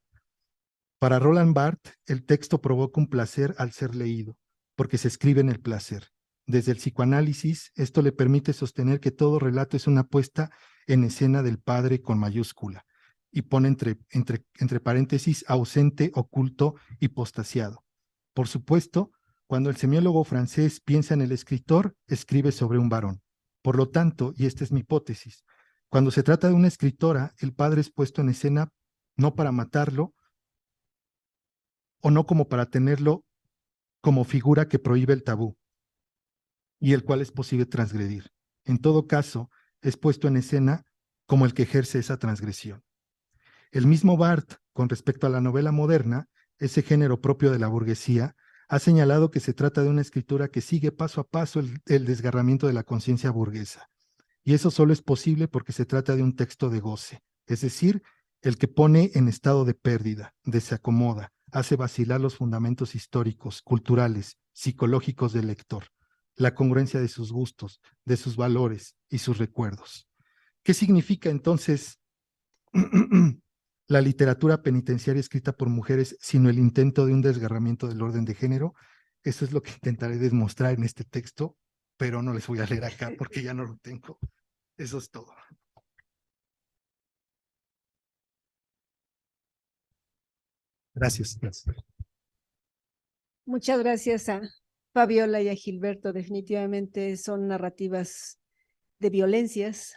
Para Roland Barthes, el texto provoca un placer al ser leído, porque se escribe en el placer. Desde el psicoanálisis, esto le permite sostener que todo relato es una puesta en escena del padre con mayúscula, y pone entre paréntesis ausente, oculto, hipostasiado. Por supuesto, cuando el semiólogo francés piensa en el escritor, escribe sobre un varón. Por lo tanto, y esta es mi hipótesis, cuando se trata de una escritora, el padre es puesto en escena no para matarlo, o no como para tenerlo como figura que prohíbe el tabú, y el cual es posible transgredir. En todo caso, es puesto en escena como el que ejerce esa transgresión. El mismo Barthes, con respecto a la novela moderna, ese género propio de la burguesía, ha señalado que se trata de una escritura que sigue paso a paso el desgarramiento de la conciencia burguesa. Y eso solo es posible porque se trata de un texto de goce, es decir, el que pone en estado de pérdida, desacomoda, hace vacilar los fundamentos históricos, culturales, psicológicos del lector, la congruencia de sus gustos, de sus valores y sus recuerdos. ¿Qué significa entonces la literatura penitenciaria escrita por mujeres, sino el intento de un desgarramiento del orden de género? Eso es lo que intentaré demostrar en este texto, pero no les voy a leer acá porque ya no lo tengo. Eso es todo. Gracias. Muchas gracias a Fabiola y a Gilberto. Definitivamente son narrativas de violencias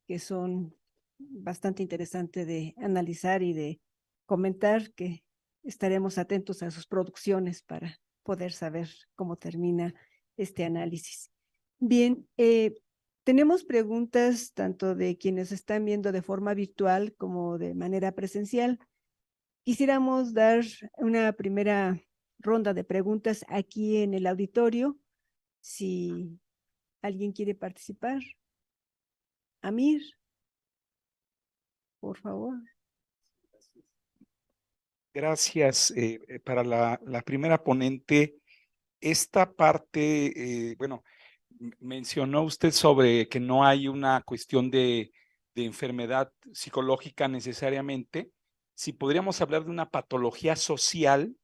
que son bastante interesantes de analizar y de comentar, que estaremos atentos a sus producciones para poder saber cómo termina este análisis. Bien, tenemos preguntas tanto de quienes están viendo de forma virtual como de manera presencial. Quisiéramos dar una primera ronda de preguntas aquí en el auditorio. Si alguien quiere participar. Amir, por favor. Gracias. Para la primera ponente, esta parte, bueno, mencionó usted sobre que no hay una cuestión de enfermedad psicológica necesariamente. Si podríamos hablar de una patología social,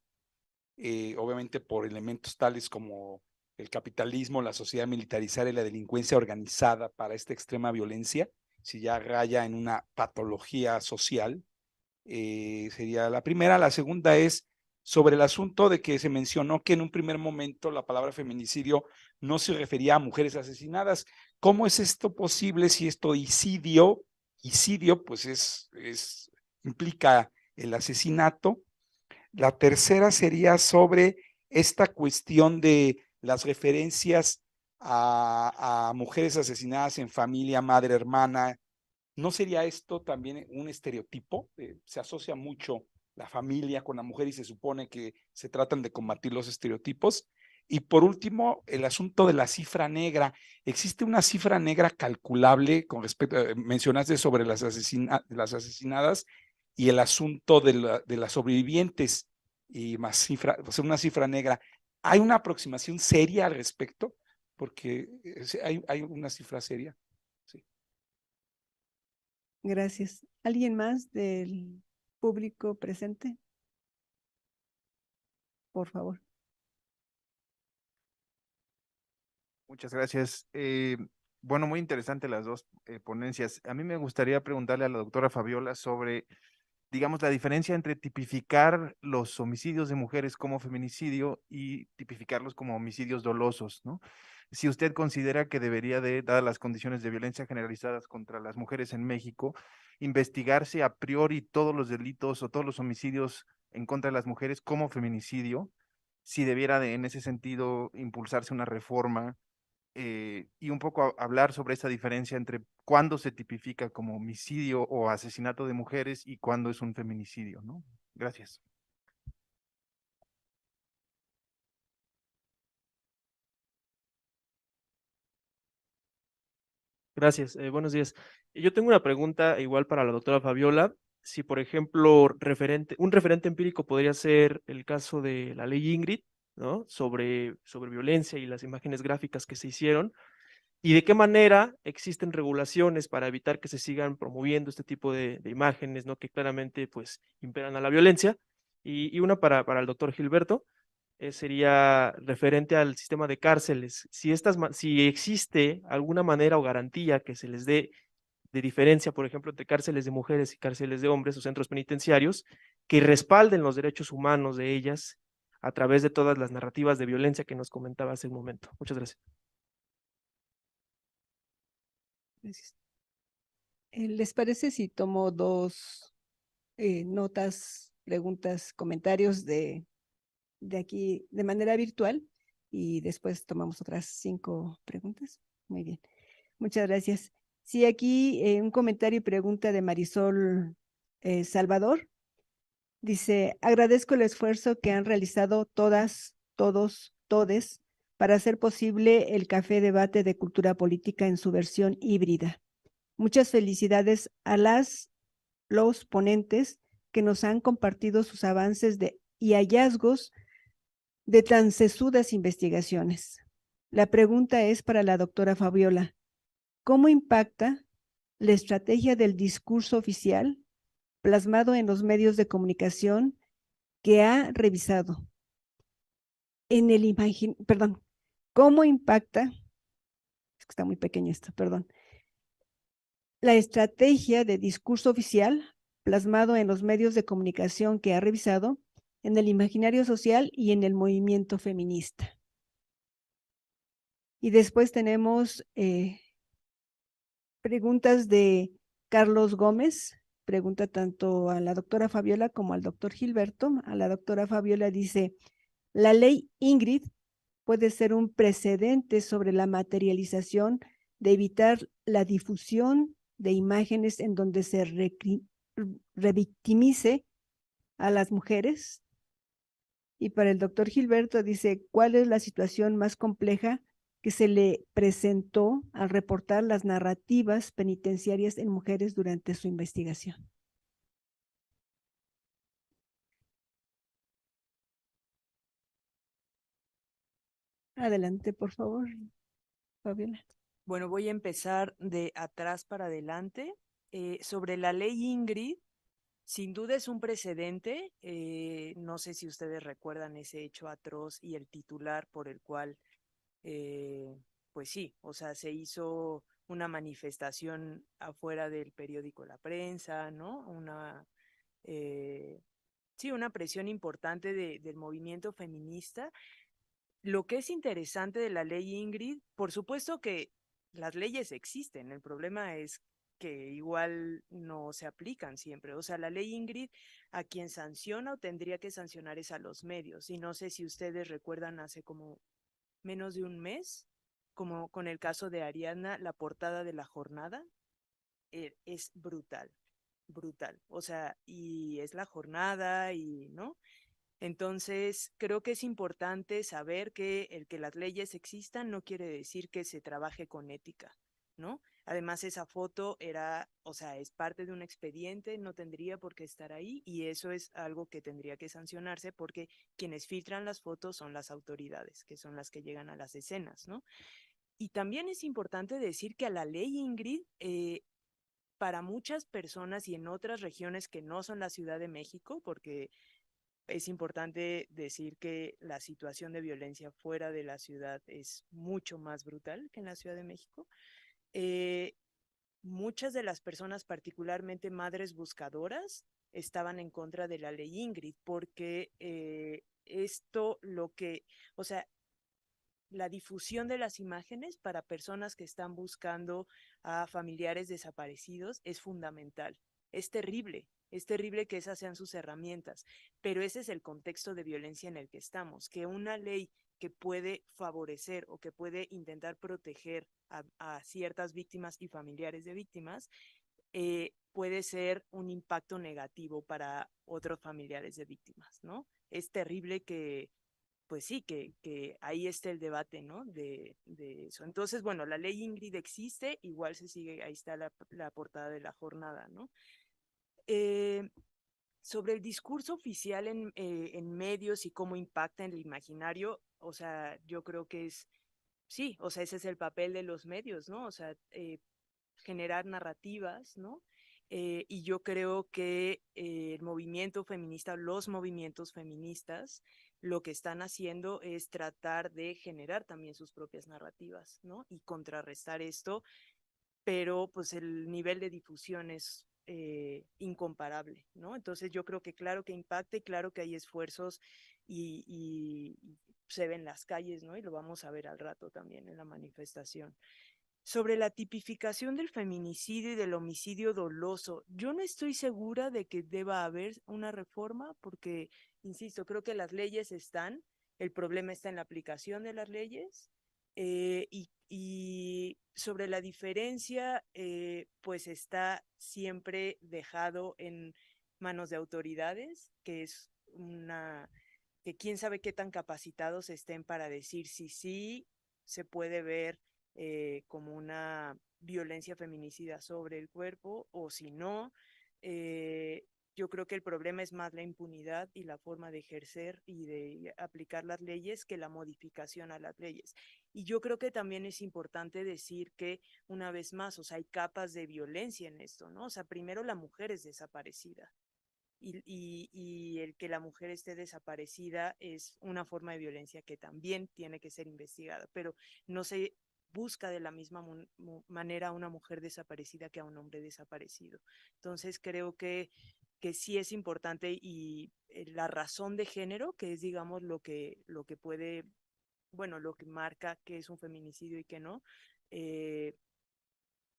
obviamente por elementos tales como el capitalismo, la sociedad militarizada y la delincuencia organizada para esta extrema violencia, si ya raya en una patología social, sería la primera. La segunda es sobre el asunto de que se mencionó que en un primer momento la palabra feminicidio no se refería a mujeres asesinadas. ¿Cómo es esto posible si esto homicidio feminicidio, pues implica el asesinato. La tercera sería sobre esta cuestión de las referencias a mujeres asesinadas en familia, madre, hermana. ¿No sería esto también un estereotipo? Se asocia mucho la familia con la mujer y se supone que se tratan de combatir los estereotipos. Y por último, el asunto de la cifra negra. ¿Existe una cifra negra calculable con respecto, mencionaste sobre las asesinadas y el asunto de las sobrevivientes y más cifra, o sea, una cifra negra? ¿Hay una aproximación seria al respecto? Porque hay una cifra seria. Sí. Gracias. ¿Alguien más del público presente? Por favor. Muchas gracias. Bueno, muy interesante las dos ponencias. A mí me gustaría preguntarle a la doctora Fabiola sobre, digamos, la diferencia entre tipificar los homicidios de mujeres como feminicidio y tipificarlos como homicidios dolosos, ¿no? Si usted considera que debería de, dadas las condiciones de violencia generalizadas contra las mujeres en México, investigarse a priori todos los delitos o todos los homicidios en contra de las mujeres como feminicidio, si debiera de, en ese sentido, impulsarse una reforma y un poco hablar sobre esa diferencia entre cuándo se tipifica como homicidio o asesinato de mujeres y cuándo es un feminicidio, ¿no? Gracias. Gracias, buenos días. Yo tengo una pregunta igual para la doctora Fabiola. Si, por ejemplo, un referente empírico podría ser el caso de la ley Ingrid, ¿no? Sobre violencia y las imágenes gráficas que se hicieron, y de qué manera existen regulaciones para evitar que se sigan promoviendo este tipo de imágenes, ¿no? Que claramente, pues, imperan a la violencia. Y una para el doctor Gilberto. Sería referente al sistema de cárceles. Si existe alguna manera o garantía que se les dé de diferencia, por ejemplo, entre cárceles de mujeres y cárceles de hombres o centros penitenciarios, que respalden los derechos humanos de ellas a través de todas las narrativas de violencia que nos comentaba hace un momento. Muchas gracias. Gracias. ¿Les parece si tomo dos notas, preguntas, comentarios de aquí de manera virtual y después tomamos otras 5 preguntas? Muy bien. Muchas gracias. Sí, aquí un comentario y pregunta de Marisol Salvador. Dice, agradezco el esfuerzo que han realizado todas, todos, todes para hacer posible el Café Debate de Cultura Política en su versión híbrida. Muchas felicidades a los ponentes que nos han compartido sus avances y hallazgos de tan sesudas investigaciones. La pregunta es para la doctora Fabiola. ¿Cómo impacta la estrategia del discurso oficial plasmado en los medios de comunicación que ha revisado? ¿Cómo impacta? Es que está muy pequeño esto, perdón. La estrategia de discurso oficial plasmado en los medios de comunicación que ha revisado en el imaginario social y en el movimiento feminista. Y después tenemos preguntas de Carlos Gómez, pregunta tanto a la doctora Fabiola como al doctor Gilberto. A la doctora Fabiola dice, la ley Ingrid puede ser un precedente sobre la materialización de evitar la difusión de imágenes en donde se revictimice a las mujeres. Y para el doctor Gilberto dice, ¿cuál es la situación más compleja que se le presentó al reportar las narrativas penitenciarias en mujeres durante su investigación? Adelante, por favor, Fabiola. Bueno, voy a empezar de atrás para adelante. Sobre la ley Ingrid, sin duda es un precedente. No sé si ustedes recuerdan ese hecho atroz y el titular por el cual, pues sí, o sea, se hizo una manifestación afuera del periódico La Prensa, ¿no? Sí, una presión importante del movimiento feminista. Lo que es interesante de la ley Ingrid, por supuesto que las leyes existen, el problema es que igual no se aplican siempre. O sea, la ley Ingrid a quien sanciona o tendría que sancionar es a los medios. Y no sé si ustedes recuerdan hace como menos de un mes, como con el caso de Ariadna, la portada de La Jornada es brutal, brutal. O sea, y es La Jornada y, ¿no? Entonces, creo que es importante saber que el que las leyes existan no quiere decir que se trabaje con ética, ¿no? Además, esa foto era, o sea, es parte de un expediente, no tendría por qué estar ahí y eso es algo que tendría que sancionarse porque quienes filtran las fotos son las autoridades, que son las que llegan a las escenas, ¿no? Y también es importante decir que a la ley Ingrid, para muchas personas y en otras regiones que no son la Ciudad de México, porque es importante decir que la situación de violencia fuera de la ciudad es mucho más brutal que en la Ciudad de México. Eh, Muchas de las personas, particularmente madres buscadoras, estaban en contra de la ley Ingrid porque esto lo que, o sea, la difusión de las imágenes para personas que están buscando a familiares desaparecidos es fundamental. Es terrible que esas sean sus herramientas, pero ese es el contexto de violencia en el que estamos, que una ley que puede favorecer o que puede intentar proteger a ciertas víctimas y familiares de víctimas, puede ser un impacto negativo para otros familiares de víctimas, ¿no? Es terrible que pues sí, que ahí está el debate, ¿no? De eso. Entonces, bueno, la ley Ingrid existe, igual se sigue, ahí está la portada de La Jornada, ¿no? Eh, Sobre el discurso oficial en medios y cómo impacta en el imaginario, o sea, yo creo que es, sí, o sea, ese es el papel de los medios, ¿no? O sea, generar narrativas, ¿no? Y yo creo que el movimiento feminista, los movimientos feministas, lo que están haciendo es tratar de generar también sus propias narrativas, ¿no? Y contrarrestar esto, pero pues el nivel de difusión es incomparable, ¿no? Entonces yo creo que claro que impacta y claro que hay esfuerzos y se ven las calles, ¿no? Y lo vamos a ver al rato también en la manifestación. Sobre la tipificación del feminicidio y del homicidio doloso, yo no estoy segura de que deba haber una reforma porque, insisto, creo que las leyes están, el problema está en la aplicación de las leyes y sobre la diferencia, pues está siempre dejado en manos de autoridades, que es una, que quién sabe qué tan capacitados estén para decir si sí se puede ver como una violencia feminicida sobre el cuerpo o si no. Yo creo que el problema es más la impunidad y la forma de ejercer y de aplicar las leyes que la modificación a las leyes. Y yo creo que también es importante decir que, una vez más, o sea, hay capas de violencia en esto, ¿no? O sea, primero la mujer es desaparecida. Y el que la mujer esté desaparecida es una forma de violencia que también tiene que ser investigada, pero no se busca de la misma manera a una mujer desaparecida que a un hombre desaparecido. Entonces creo que sí es importante y la razón de género, que es digamos lo que puede, bueno, lo que marca que es un feminicidio y que no,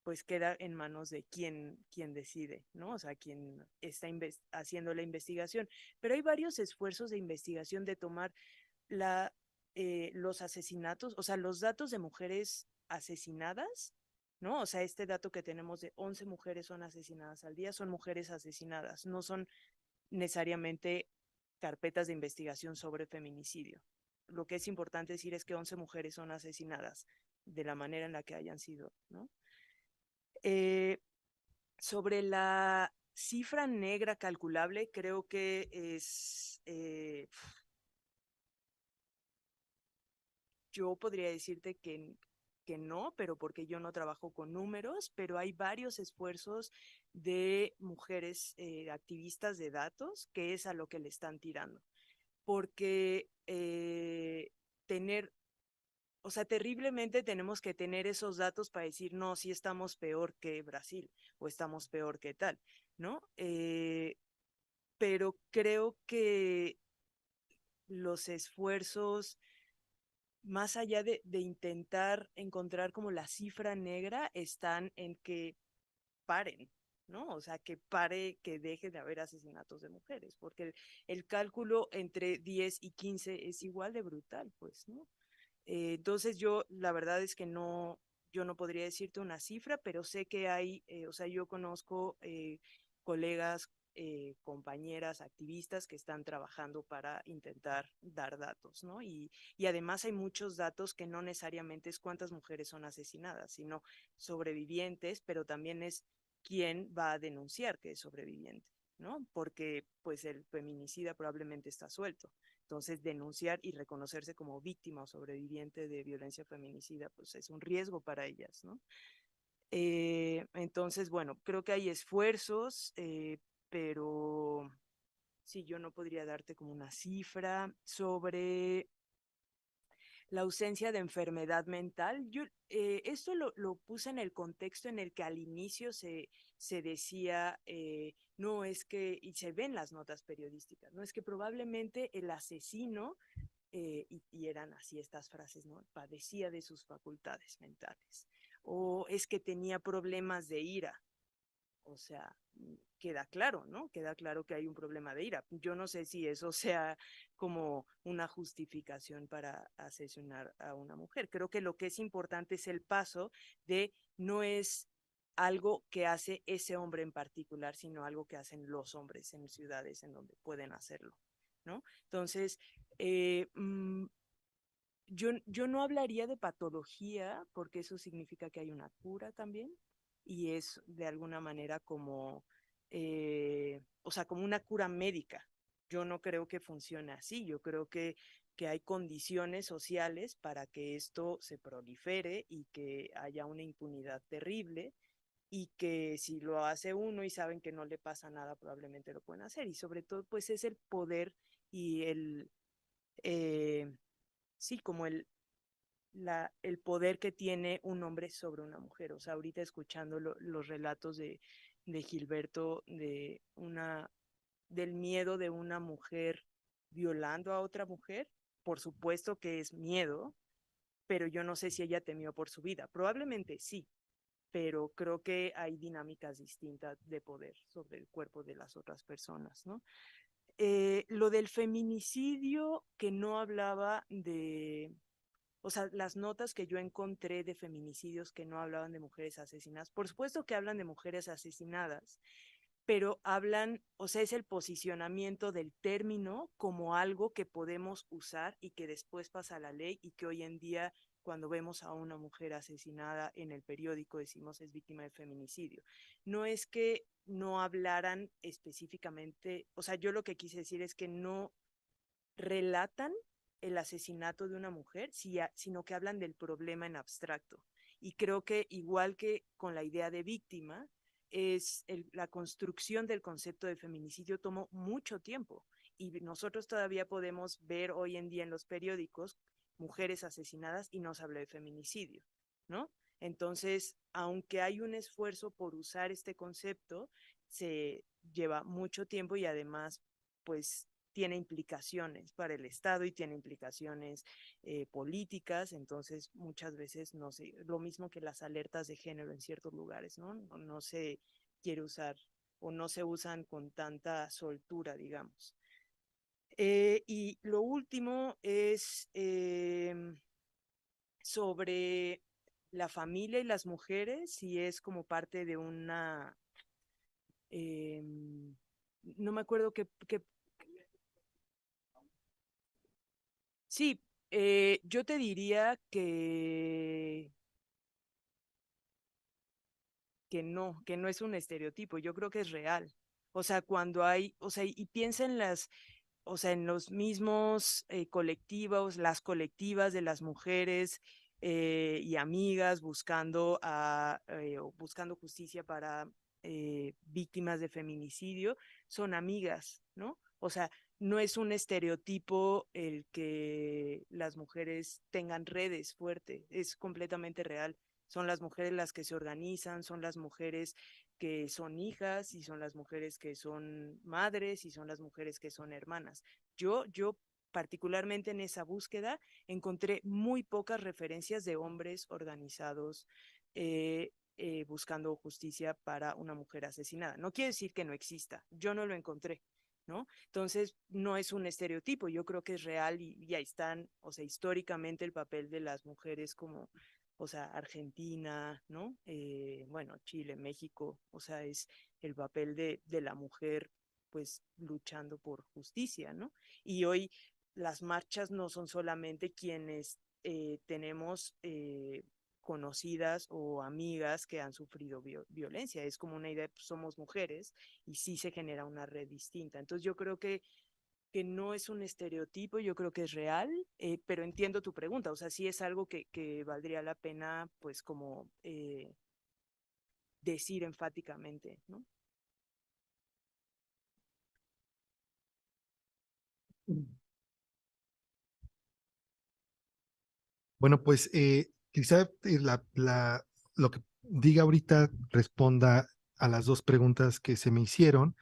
pues queda en manos de quien decide, ¿no? O sea, quien está haciendo la investigación. Pero hay varios esfuerzos de investigación de tomar los asesinatos, o sea, los datos de mujeres asesinadas, ¿no? O sea, este dato que tenemos de 11 mujeres son asesinadas al día, son mujeres asesinadas, no son necesariamente carpetas de investigación sobre feminicidio. Lo que es importante decir es que 11 mujeres son asesinadas de la manera en la que hayan sido, ¿no? Eh, Sobre la cifra negra calculable, creo que es, yo podría decirte que no, pero porque yo no trabajo con números, pero hay varios esfuerzos de mujeres activistas de datos que es a lo que le están tirando. Porque tener, o sea, terriblemente tenemos que tener esos datos para decir, no, sí estamos peor que Brasil o estamos peor que tal, ¿no? Pero creo que los esfuerzos, más allá de intentar encontrar como la cifra negra, están en que paren, ¿no? O sea, que pare, que deje de haber asesinatos de mujeres, porque el cálculo entre 10 y 15 es igual de brutal, pues, ¿no? Entonces la verdad es que yo no podría decirte una cifra, pero sé que hay, o sea, yo conozco colegas, compañeras, activistas que están trabajando para intentar dar datos, ¿no? Y además hay muchos datos que no necesariamente es cuántas mujeres son asesinadas, sino sobrevivientes, pero también es quién va a denunciar que es sobreviviente, ¿no? Porque pues el feminicida probablemente está suelto. Entonces, denunciar y reconocerse como víctima o sobreviviente de violencia feminicida, pues es un riesgo para ellas, ¿no? Entonces, bueno, creo que hay esfuerzos, pero sí, yo no podría darte como una cifra sobre la ausencia de enfermedad mental. Esto lo puse en el contexto en el que al inicio se decía, no es que, y se ven las notas periodísticas, no es que probablemente el asesino, y eran así estas frases, ¿no? Padecía de sus facultades mentales, o es que tenía problemas de ira. O sea, queda claro, ¿no? Queda claro que hay un problema de ira. Yo no sé si eso sea como una justificación para asesinar a una mujer. Creo que lo que es importante es el paso de no es algo que hace ese hombre en particular, sino algo que hacen los hombres en ciudades en donde pueden hacerlo, ¿no? Entonces, yo no hablaría de patología porque eso significa que hay una cura también y es de alguna manera como, o sea, como una cura médica. Yo no creo que funcione así, yo creo que hay condiciones sociales para que esto se prolifere y que haya una impunidad terrible y que si lo hace uno y saben que no le pasa nada, probablemente lo pueden hacer. Y sobre todo, pues es el poder y eh, sí, como el poder que tiene un hombre sobre una mujer. O sea, ahorita escuchando los relatos de Gilberto del miedo de una mujer violando a otra mujer, por supuesto que es miedo, pero yo no sé si ella temió por su vida. Probablemente sí, pero creo que hay dinámicas distintas de poder sobre el cuerpo de las otras personas, ¿no? Lo del feminicidio que no hablaba o sea, las notas que yo encontré de feminicidios que no hablaban de mujeres asesinadas, por supuesto que hablan de mujeres asesinadas, pero hablan, o sea, es el posicionamiento del término como algo que podemos usar y que después pasa a la ley y que hoy en día cuando vemos a una mujer asesinada en el periódico decimos es víctima de feminicidio. No es que no hablaran específicamente, o sea, yo lo que quise decir es que no relatan el asesinato de una mujer, sino que hablan del problema en abstracto. Y creo que igual que con la idea de víctima, la construcción del concepto de feminicidio tomó mucho tiempo y nosotros todavía podemos ver hoy en día en los periódicos mujeres asesinadas y no se habla de feminicidio, ¿no? Entonces, aunque hay un esfuerzo por usar este concepto, se lleva mucho tiempo y además, pues, tiene implicaciones para el Estado y tiene implicaciones políticas, entonces muchas veces no sé, lo mismo que las alertas de género en ciertos lugares, ¿no? No se quiere usar o no se usan con tanta soltura, digamos. Y lo último es sobre la familia y las mujeres, y es como parte de una, no me acuerdo qué. Sí, yo te diría que no es un estereotipo, yo creo que es real. O sea, cuando hay, o sea, y piensa en o sea, en los mismos colectivos, las colectivas de las mujeres y amigas buscando justicia para víctimas de feminicidio, son amigas, ¿no? O sea, no es un estereotipo el que las mujeres tengan redes fuertes, es completamente real. Son las mujeres las que se organizan, son las mujeres que son hijas y son las mujeres que son madres y son las mujeres que son hermanas. Yo particularmente en esa búsqueda encontré muy pocas referencias de hombres organizados buscando justicia para una mujer asesinada. No quiere decir que no exista, yo no lo encontré, ¿no? Entonces, no es un estereotipo, yo creo que es real y ahí están, o sea, históricamente el papel de las mujeres como, o sea, Argentina, ¿no? Bueno, Chile, México, o sea, es el papel de la mujer, pues, luchando por justicia, ¿no? Y hoy las marchas no son solamente quienes tenemos conocidas o amigas que han sufrido violencia, es como una idea, pues, somos mujeres y sí se genera una red distinta. Entonces yo creo que no es un estereotipo, yo creo que es real, pero entiendo tu pregunta, o sea, sí es algo que valdría la pena, pues, como decir enfáticamente, ¿no? Bueno, pues quizá lo que diga ahorita responda a las dos preguntas que se me hicieron.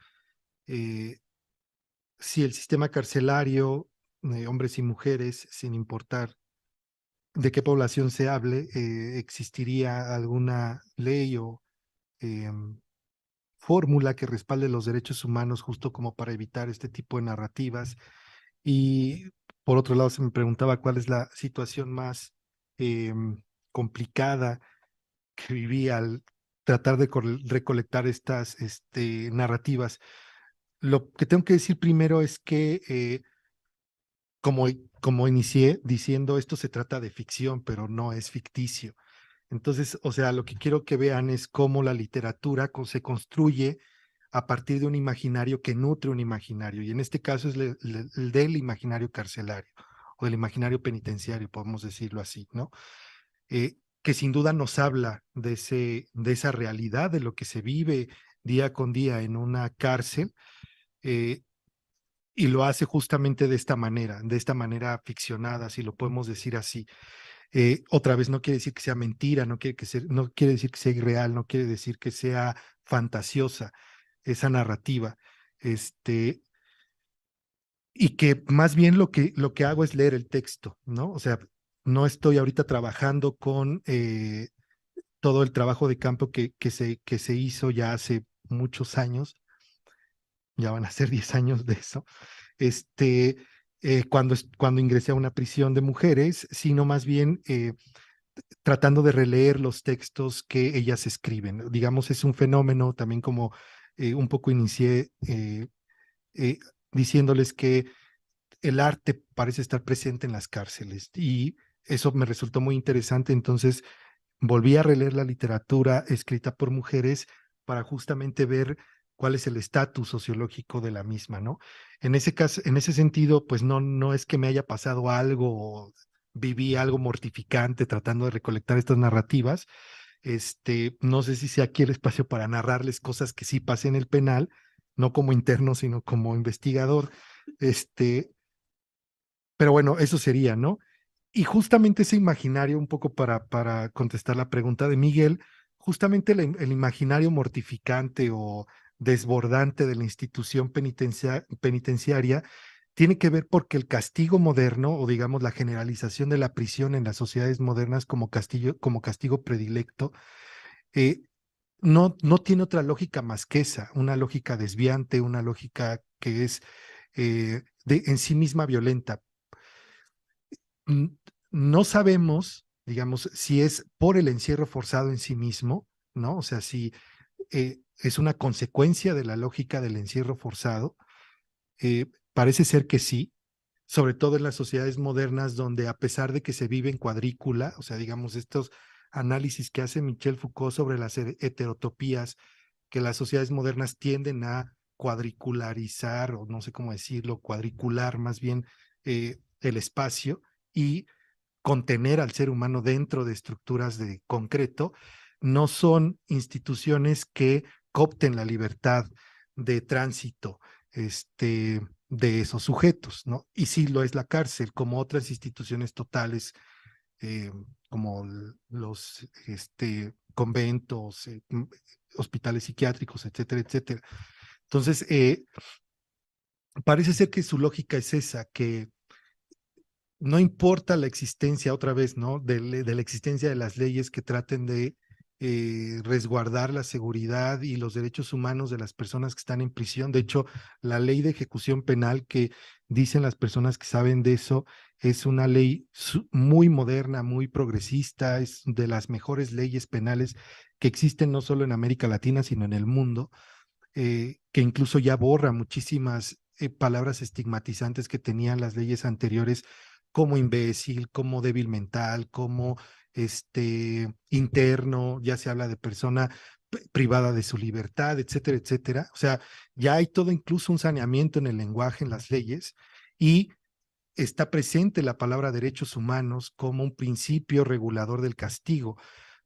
Si el sistema carcelario, hombres y mujeres, sin importar de qué población se hable, existiría alguna ley o fórmula que respalde los derechos humanos justo como para evitar este tipo de narrativas. Y por otro lado, se me preguntaba cuál es la situación más complicada que viví al tratar de recolectar estas narrativas. Lo que tengo que decir primero es que, como inicié diciendo, esto se trata de ficción, pero no es ficticio. Entonces, o sea, lo que quiero que vean es cómo la literatura se construye a partir de un imaginario que nutre un imaginario, y en este caso es el del imaginario carcelario o del imaginario penitenciario, podemos decirlo así, ¿no? Que sin duda nos habla de esa realidad, de lo que se vive día con día en una cárcel, y lo hace justamente de esta manera ficcionada, si lo podemos decir así. Otra vez, no quiere decir que sea mentira, no quiere decir que sea irreal, no quiere decir que sea fantasiosa esa narrativa. Y que más bien lo que hago es leer el texto, ¿no? O sea, no estoy ahorita trabajando con todo el trabajo de campo que se hizo ya hace muchos años, ya van a ser 10 años de eso, cuando ingresé a una prisión de mujeres, sino más bien tratando de releer los textos que ellas escriben. Digamos, es un fenómeno también como un poco inicié diciéndoles que el arte parece estar presente en las cárceles y eso me resultó muy interesante. Entonces volví a releer la literatura escrita por mujeres para justamente ver cuál es el estatus sociológico de la misma, ¿no? En ese caso, en ese sentido, pues no es que me haya pasado algo, o viví algo mortificante tratando de recolectar estas narrativas. No sé si sea aquí el espacio para narrarles cosas que sí pasé en el penal, no como interno, sino como investigador. Pero bueno, eso sería, ¿no? Y justamente ese imaginario, un poco para contestar la pregunta de Miguel, justamente el imaginario mortificante o desbordante de la institución penitenciaria tiene que ver porque el castigo moderno, o digamos la generalización de la prisión en las sociedades modernas como castigo predilecto, no tiene otra lógica más que esa, una lógica desviante, una lógica que es en sí misma violenta. No sabemos, digamos, si es por el encierro forzado en sí mismo, ¿no? O sea, si es una consecuencia de la lógica del encierro forzado. Parece ser que sí, sobre todo en las sociedades modernas donde a pesar de que se vive en cuadrícula, o sea, digamos, estos análisis que hace Michel Foucault sobre las heterotopías, que las sociedades modernas tienden a cuadricularizar, o no sé cómo decirlo, cuadricular más bien el espacio y contener al ser humano dentro de estructuras de concreto, no son instituciones que coopten la libertad de tránsito de esos sujetos, ¿no? Y sí lo es la cárcel, como otras instituciones totales, como los conventos, hospitales psiquiátricos, etcétera, etcétera. Entonces, parece ser que su lógica es esa, que no importa la existencia, otra vez, ¿no? De la existencia de las leyes que traten de resguardar la seguridad y los derechos humanos de las personas que están en prisión. De hecho, la ley de ejecución penal que dicen las personas que saben de eso es una ley muy moderna, muy progresista, es de las mejores leyes penales que existen no solo en América Latina, sino en el mundo, que incluso ya borra muchísimas palabras estigmatizantes que tenían las leyes anteriores, como imbécil, como débil mental, como interno, ya se habla de persona privada de su libertad, etcétera, etcétera. O sea, ya hay todo incluso un saneamiento en el lenguaje, en las leyes, y está presente la palabra derechos humanos como un principio regulador del castigo.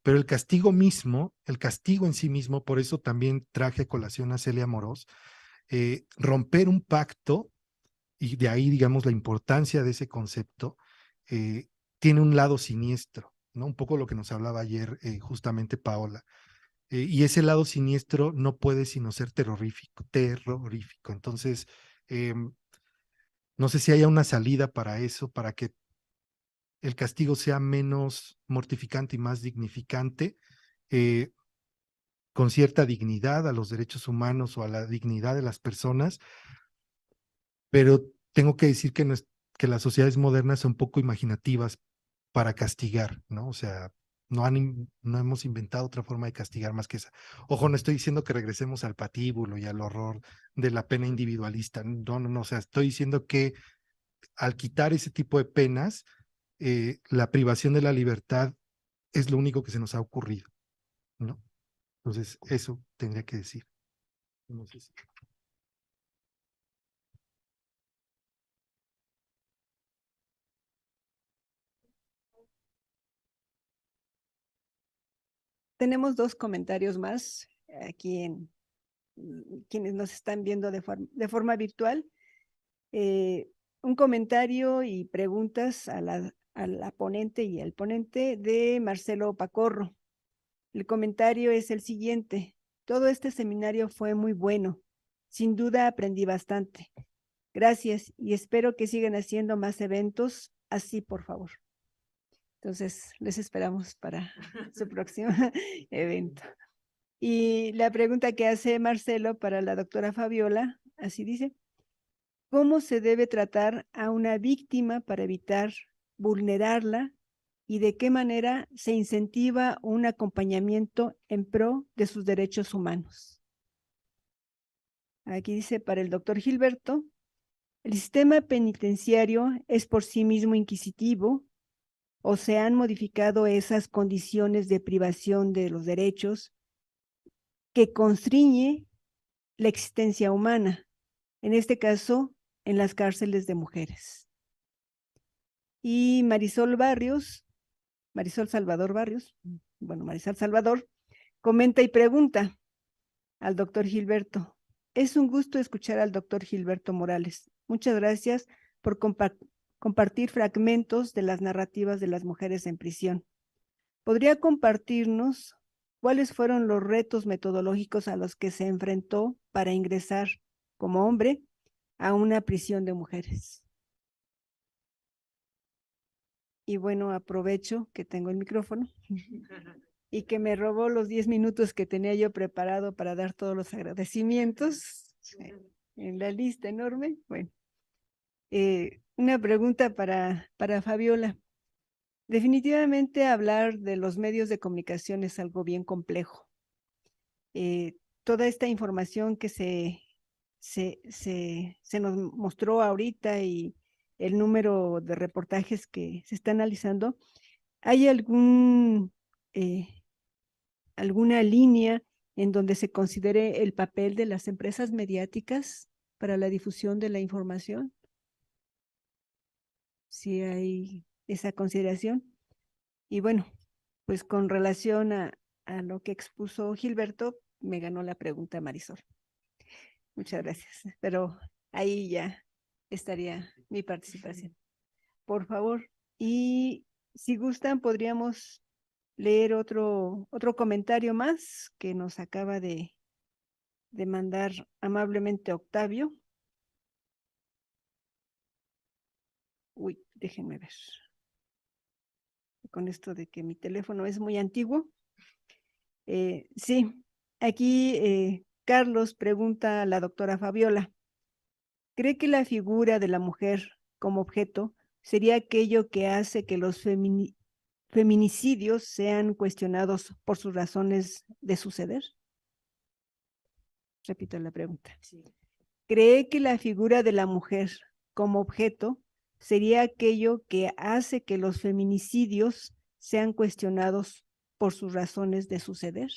Pero el castigo mismo, el castigo en sí mismo, por eso también traje a colación a Celia Amorós, romper un pacto, y de ahí, digamos, la importancia de ese concepto, tiene un lado siniestro, ¿no? Un poco lo que nos hablaba ayer justamente Paola. Y ese lado siniestro no puede sino ser terrorífico, terrorífico. Entonces, no sé si haya una salida para eso, para que el castigo sea menos mortificante y más dignificante, con cierta dignidad a los derechos humanos o a la dignidad de las personas, pero tengo que decir que, que las sociedades modernas son poco imaginativas para castigar, ¿no? O sea, no hemos inventado otra forma de castigar más que esa. Ojo, no estoy diciendo que regresemos al patíbulo y al horror de la pena individualista, no, no, no, o sea, estoy diciendo que al quitar ese tipo de penas, la privación de la libertad es lo único que se nos ha ocurrido, ¿no? Entonces, eso tendría que decir. No sé si... Tenemos dos comentarios más aquí en quienes nos están viendo de forma virtual. Un comentario y preguntas a la ponente y al ponente de Marcelo Pacorro. El comentario es el siguiente: todo este seminario fue muy bueno, sin duda aprendí bastante. Gracias y espero que sigan haciendo más eventos así, por favor. Entonces, les esperamos para su próximo evento. Y la pregunta que hace Marcelo para la doctora Fabiola, así dice: ¿cómo se debe tratar a una víctima para evitar vulnerarla y de qué manera se incentiva un acompañamiento en pro de sus derechos humanos? Aquí dice para el doctor Gilberto: el sistema penitenciario es por sí mismo inquisitivo, o se han modificado esas condiciones de privación de los derechos que constriñe la existencia humana, en este caso, en las cárceles de mujeres. Y Marisol Salvador Barrios, Marisol Salvador, comenta y pregunta al doctor Gilberto: es un gusto escuchar al doctor Gilberto Morales. Muchas gracias por compartir fragmentos de las narrativas de las mujeres en prisión. ¿Podría compartirnos cuáles fueron los retos metodológicos a los que se enfrentó para ingresar como hombre a una prisión de mujeres? Y bueno, aprovecho que tengo el micrófono y que me robó los 10 minutos que tenía yo preparado para dar todos los agradecimientos en la lista enorme. Bueno, una pregunta para Fabiola. Definitivamente hablar de los medios de comunicación es algo bien complejo. Toda esta información que se nos mostró ahorita y el número de reportajes que se está analizando, ¿hay alguna línea en donde se considere el papel de las empresas mediáticas para la difusión de la información? Si hay esa consideración. Y bueno, pues con relación a lo que expuso Gilberto, me ganó la pregunta Marisol. Muchas gracias, pero ahí ya estaría mi participación. Por favor, y si gustan, podríamos leer otro comentario más que nos acaba de mandar amablemente Octavio. Uy, déjenme ver. Con esto de que mi teléfono es muy antiguo, Sí, aquí Carlos pregunta a la doctora Fabiola, ¿cree que la figura de la mujer como objeto sería aquello que hace que los feminicidios sean cuestionados por sus razones de suceder? Repito la pregunta. Sí. ¿Cree que la figura de la mujer como objeto sería aquello que hace que los feminicidios sean cuestionados por sus razones de suceder?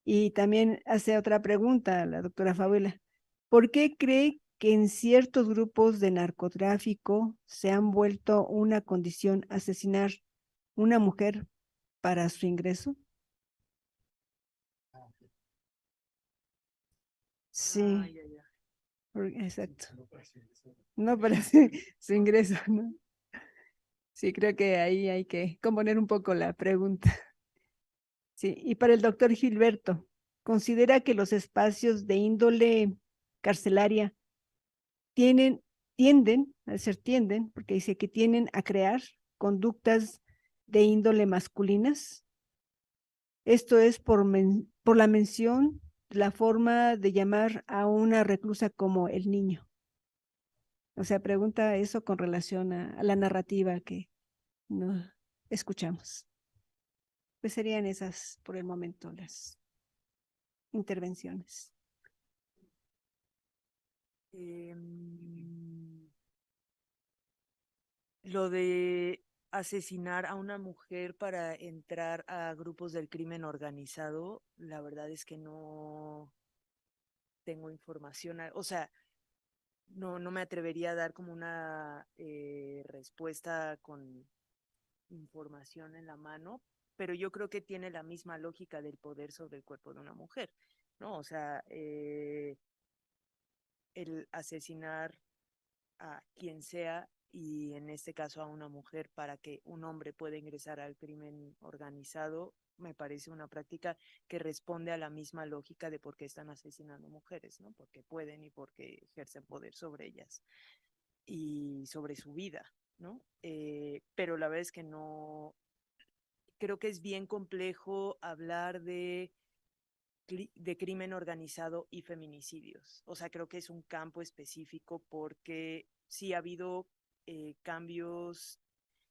Y también hace otra pregunta la doctora Fabiola. ¿Por qué cree que en ciertos grupos de narcotráfico se han vuelto una condición asesinar una mujer para su ingreso? Sí, Ya, ya. exacto. No para su ingreso, ¿no? Sí, creo que ahí hay que componer un poco la pregunta. Sí, y para el doctor Gilberto, ¿considera que los espacios de índole carcelaria tienden, porque dice que tienden a crear conductas de índole masculinas? Esto es por la mención, la forma de llamar a una reclusa como el niño. O sea, pregunta eso con relación a la narrativa que no escuchamos. Pues serían esas por el momento las intervenciones. Lo de asesinar a una mujer para entrar a grupos del crimen organizado, la verdad es que no tengo información, o sea, no me atrevería a dar como una respuesta con información en la mano, pero yo creo que tiene la misma lógica del poder sobre el cuerpo de una mujer, ¿no? O sea, el asesinar a quien sea y en este caso a una mujer para que un hombre pueda ingresar al crimen organizado, me parece una práctica que responde a la misma lógica de por qué están asesinando mujeres, ¿no? Porque pueden y porque ejercen poder sobre ellas y sobre su vida, ¿no? Pero la verdad es que no, creo que es bien complejo hablar de crimen organizado y feminicidios. O sea, creo que es un campo específico porque sí ha habido cambios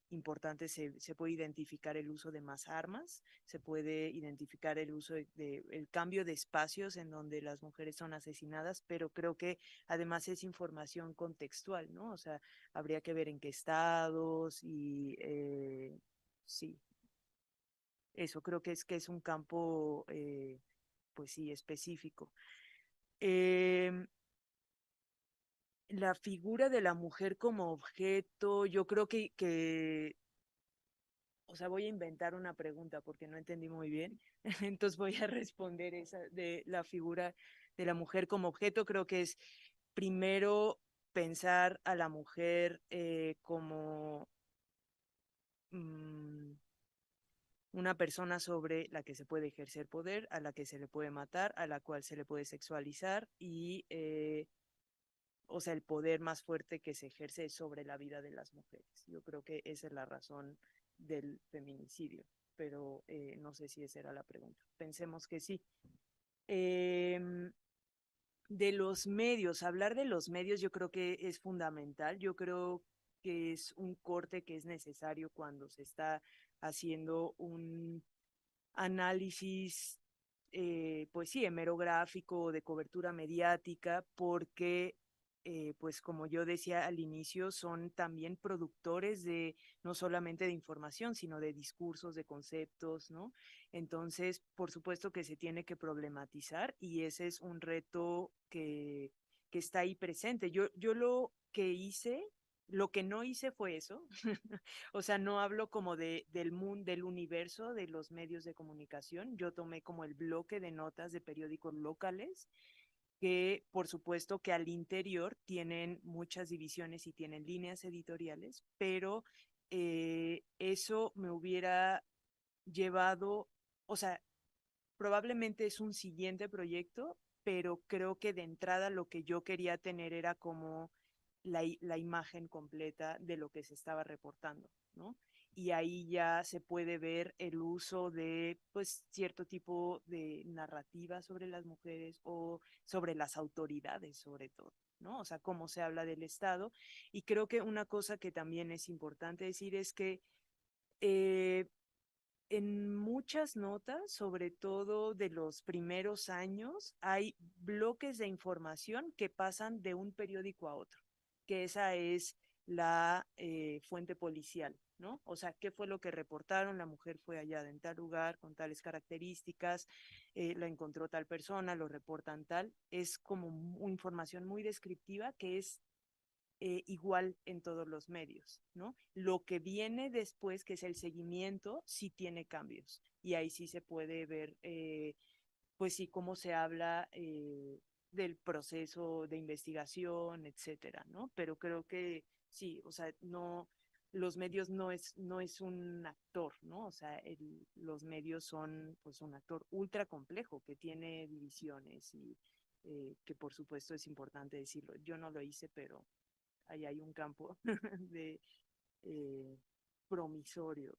importantes, se puede identificar el uso de más armas, se puede identificar el uso el cambio de espacios en donde las mujeres son asesinadas, pero creo que además es información contextual, ¿no? O sea, habría que ver en qué estados y sí, eso creo que es un campo pues sí, específico. La figura de la mujer como objeto, yo creo o sea, voy a inventar una pregunta porque no entendí muy bien, entonces voy a responder esa de la figura de la mujer como objeto. Creo que es primero pensar a la mujer como una persona sobre la que se puede ejercer poder, a la que se le puede matar, a la cual se le puede sexualizar y o sea, el poder más fuerte que se ejerce sobre la vida de las mujeres. Yo creo que esa es la razón del feminicidio, pero no sé si esa era la pregunta. Pensemos que sí. De los medios, hablar de los medios yo creo que es fundamental. Yo creo que es un corte que es necesario cuando se está haciendo un análisis, pues sí, hemerográfico, de cobertura mediática, porque, pues como yo decía al inicio, son también productores de no solamente de información, sino de discursos, de conceptos, ¿no? Entonces, por supuesto que se tiene que problematizar y ese es un reto que está ahí presente. Yo lo que hice, lo que no hice fue eso. O sea, no hablo como del mundo, del universo de los medios de comunicación. Yo tomé como el bloque de notas de periódicos locales, que por supuesto que al interior tienen muchas divisiones y tienen líneas editoriales, pero eso me hubiera llevado, o sea, probablemente es un siguiente proyecto, pero creo que de entrada lo que yo quería tener era como la imagen completa de lo que se estaba reportando, ¿no? y ahí ya se puede ver el uso de pues cierto tipo de narrativa sobre las mujeres o sobre las autoridades sobre todo, ¿no? O sea, cómo se habla del Estado. Y creo que una cosa que también es importante decir es que eh, en muchas notas, sobre todo de los primeros años, hay bloques de información que pasan de un periódico a otro, que esa es la fuente policial, ¿no? O sea, ¿qué fue lo que reportaron? La mujer fue hallada en tal lugar, con tales características, la encontró tal persona, lo reportan tal. Es como información muy descriptiva que es igual en todos los medios, ¿no? Lo que viene después, que es el seguimiento, sí tiene cambios y ahí sí se puede ver, pues sí, cómo se habla del proceso de investigación, etcétera, ¿no? Pero creo que sí, o sea, no, los medios no es un actor, ¿no? O sea, los medios son pues un actor ultra complejo que tiene divisiones y que por supuesto es importante decirlo. Yo no lo hice, pero ahí hay un campo de eh, promisorio.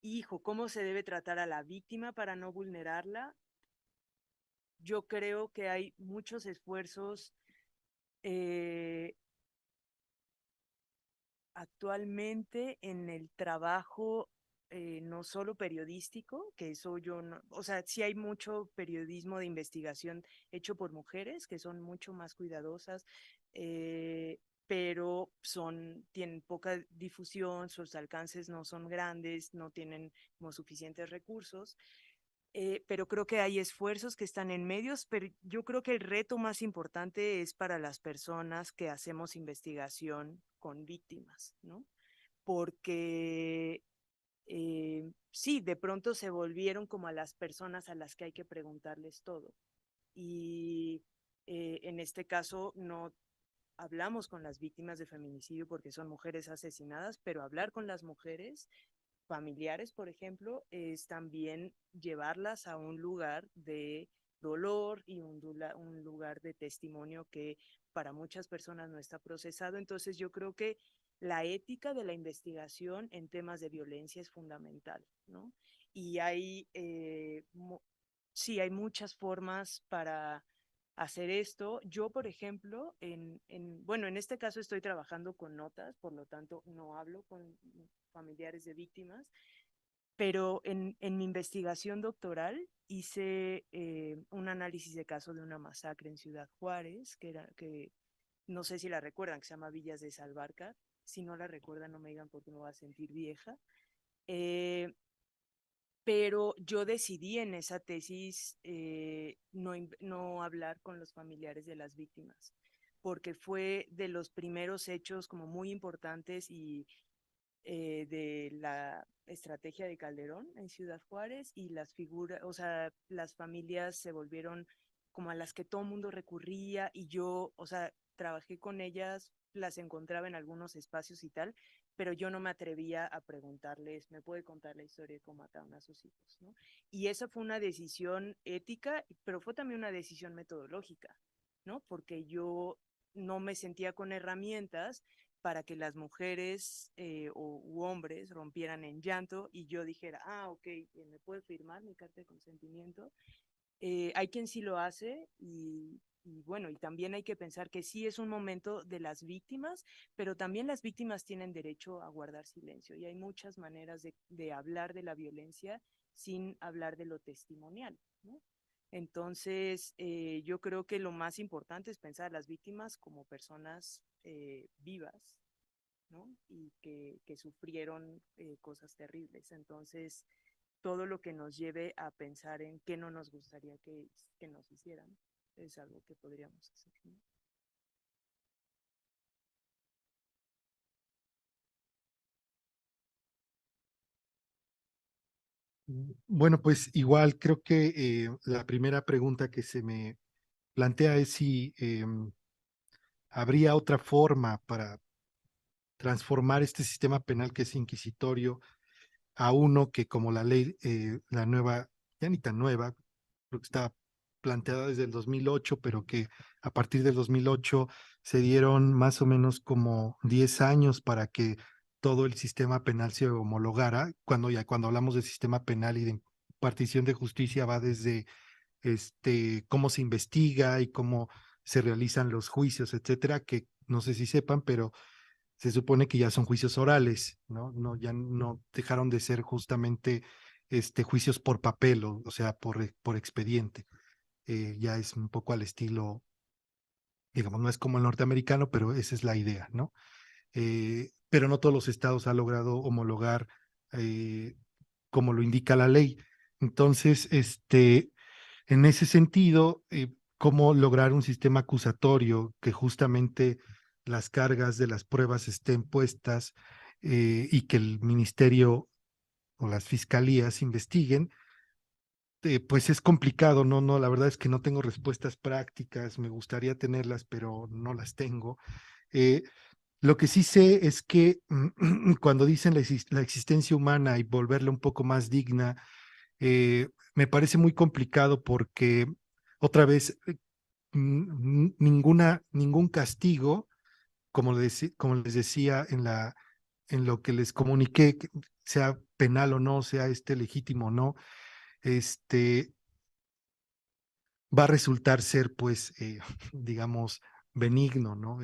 Hijo, ¿cómo se debe tratar a la víctima para no vulnerarla? Yo creo que hay muchos esfuerzos actualmente en el trabajo, no solo periodístico, que eso yo no, o sea, sí hay mucho periodismo de investigación hecho por mujeres que son mucho más cuidadosas, pero tienen poca difusión, sus alcances no son grandes, no tienen como suficientes recursos. Pero creo que hay esfuerzos que están en medios, pero yo creo que el reto más importante es para las personas que hacemos investigación con víctimas, ¿no? Porque sí, de pronto se volvieron como a las personas a las que hay que preguntarles todo. Y en este caso no hablamos con las víctimas de feminicidio porque son mujeres asesinadas, pero hablar con las mujeres familiares, por ejemplo, es también llevarlas a un lugar de dolor y un lugar de testimonio que para muchas personas no está procesado. Entonces yo creo que la ética de la investigación en temas de violencia es fundamental, ¿no? Y sí, hay muchas formas para hacer esto. Yo, por ejemplo, bueno, en este caso estoy trabajando con notas, por lo tanto no hablo con familiares de víctimas, pero en mi investigación doctoral hice un análisis de caso de una masacre en Ciudad Juárez, que no sé si la recuerdan, que se llama Villas de Salvarcar. Si no la recuerdan, no me digan porque me voy a sentir vieja. Pero yo decidí en esa tesis no hablar con los familiares de las víctimas, porque fue de los primeros hechos como muy importantes y de la estrategia de Calderón en Ciudad Juárez, y las figuras, o sea, las familias se volvieron como a las que todo el mundo recurría, y yo, o sea, trabajé con ellas, las encontraba en algunos espacios y tal, pero yo no me atrevía a preguntarles, ¿me puede contar la historia de cómo mataron a sus hijos? ¿No? Y esa fue una decisión ética, pero fue también una decisión metodológica, ¿no? Porque yo no me sentía con herramientas para que las mujeres u hombres rompieran en llanto y yo dijera, ok, ¿me puede firmar mi carta de consentimiento? Hay quien sí lo hace y bueno, y también hay que pensar que sí es un momento de las víctimas, pero también las víctimas tienen derecho a guardar silencio y hay muchas maneras de hablar de la violencia sin hablar de lo testimonial, ¿no? Entonces, yo creo que lo más importante es pensar a las víctimas como personas vivas, ¿no? Y que sufrieron cosas terribles. Entonces, todo lo que nos lleve a pensar en qué no nos gustaría que nos hicieran es algo que podríamos hacer, ¿no? Bueno, pues igual creo que la primera pregunta que se me plantea es si habría otra forma para transformar este sistema penal que es inquisitorio a uno que, como la ley, la nueva, ya ni tan nueva, creo que está planteada desde el 2008, pero que a partir del 2008 se dieron más o menos como 10 años para que todo el sistema penal se homologara. Cuando hablamos de sistema penal y de impartición de justicia, va desde cómo se investiga y cómo se realizan los juicios, etcétera, que no sé si sepan, pero se supone que ya son juicios orales, ¿no? Ya no dejaron de ser justamente juicios por papel, o sea, por expediente. Ya es un poco al estilo, digamos, no es como el norteamericano, pero esa es la idea, ¿no? Pero no todos los estados han logrado homologar como lo indica la ley. Entonces, en ese sentido, ¿cómo lograr un sistema acusatorio que justamente las cargas de las pruebas estén puestas y que el ministerio o las fiscalías investiguen? Pues es complicado, la verdad es que no tengo respuestas prácticas, me gustaría tenerlas, pero no las tengo. Lo que sí sé es que cuando dicen la existencia humana y volverla un poco más digna, me parece muy complicado porque otra vez ningún castigo, como les decía en lo que les comuniqué, sea penal o no, sea legítimo o no, va a resultar ser, pues, digamos, benigno, ¿no?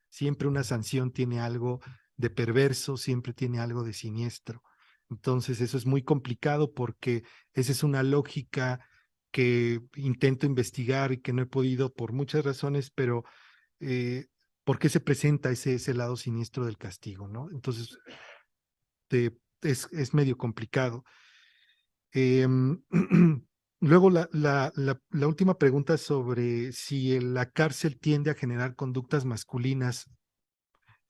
Siempre una sanción tiene algo de perverso, siempre tiene algo de siniestro. Entonces, eso es muy complicado porque esa es una lógica que intento investigar y que no he podido por muchas razones, pero ¿por qué se presenta ese lado siniestro del castigo, ¿no? Entonces, es medio complicado. Luego, la última pregunta sobre si la cárcel tiende a generar conductas masculinas,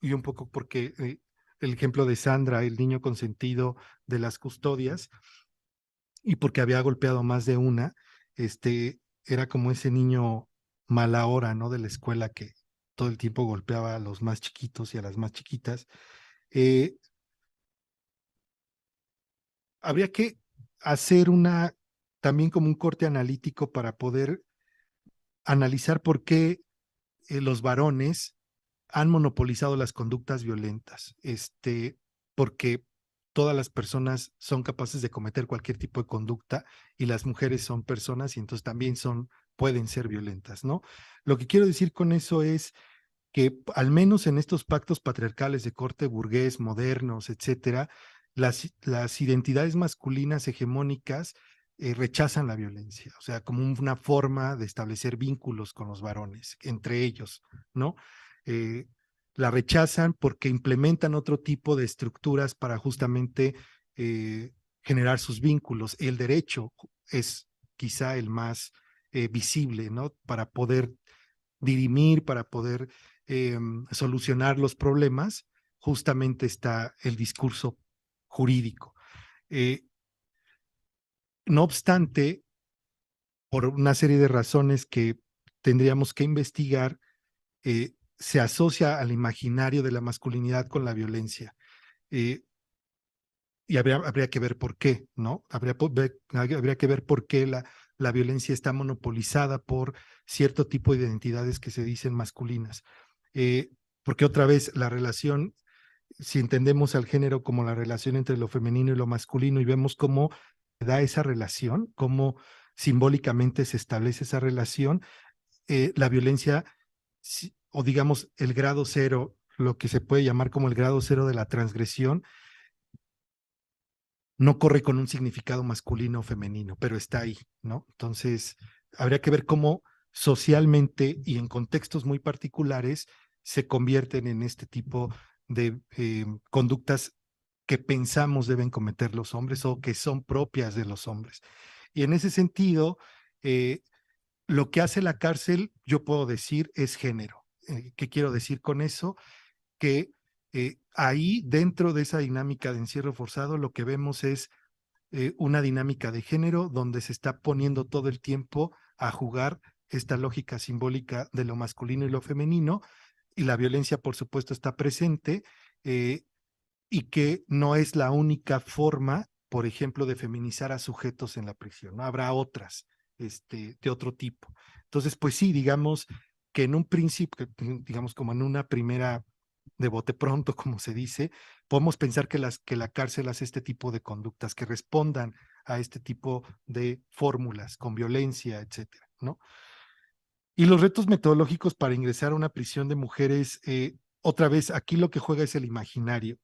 y un poco porque el ejemplo de Sandra, el niño consentido de las custodias, y porque había golpeado a más de una, era como ese niño mala hora, ¿no? De la escuela que todo el tiempo golpeaba a los más chiquitos y a las más chiquitas. Habría que hacer también como un corte analítico para poder analizar por qué los varones han monopolizado las conductas violentas, porque todas las personas son capaces de cometer cualquier tipo de conducta y las mujeres son personas y entonces también pueden ser violentas, ¿no? Lo que quiero decir con eso es que al menos en estos pactos patriarcales de corte burgués, modernos, etcétera, las identidades masculinas hegemónicas rechazan la violencia, o sea, como una forma de establecer vínculos con los varones, entre ellos, ¿no? La rechazan porque implementan otro tipo de estructuras para justamente generar sus vínculos. El derecho es quizá el más visible, ¿no? Para poder dirimir, para poder solucionar los problemas, justamente está el discurso jurídico. No obstante, por una serie de razones que tendríamos que investigar, se asocia al imaginario de la masculinidad con la violencia. Y habría que ver por qué, ¿no? Habría que ver por qué la violencia está monopolizada por cierto tipo de identidades que se dicen masculinas. Porque otra vez la relación, si entendemos al género como la relación entre lo femenino y lo masculino y vemos cómo se da esa relación, cómo simbólicamente se establece esa relación, la violencia, o digamos el grado cero, lo que se puede llamar como el grado cero de la transgresión, no corre con un significado masculino o femenino, pero está ahí, ¿no? Entonces, habría que ver cómo socialmente y en contextos muy particulares se convierten en este tipo de conductas que pensamos deben cometer los hombres o que son propias de los hombres. Y en ese sentido, lo que hace la cárcel, yo puedo decir, es género. ¿Qué quiero decir con eso? Que ahí, dentro de esa dinámica de encierro forzado, lo que vemos es una dinámica de género donde se está poniendo todo el tiempo a jugar esta lógica simbólica de lo masculino y lo femenino, y la violencia, por supuesto, está presente, y que no es la única forma, por ejemplo, de feminizar a sujetos en la prisión, ¿no? Habrá otras de otro tipo. Entonces, pues sí, digamos que en un principio, digamos como en una primera de bote pronto, como se dice, podemos pensar que la cárcel hace este tipo de conductas, que respondan a este tipo de fórmulas con violencia, etcétera, ¿no? Y los retos metodológicos para ingresar a una prisión de mujeres, otra vez, aquí lo que juega es el imaginario.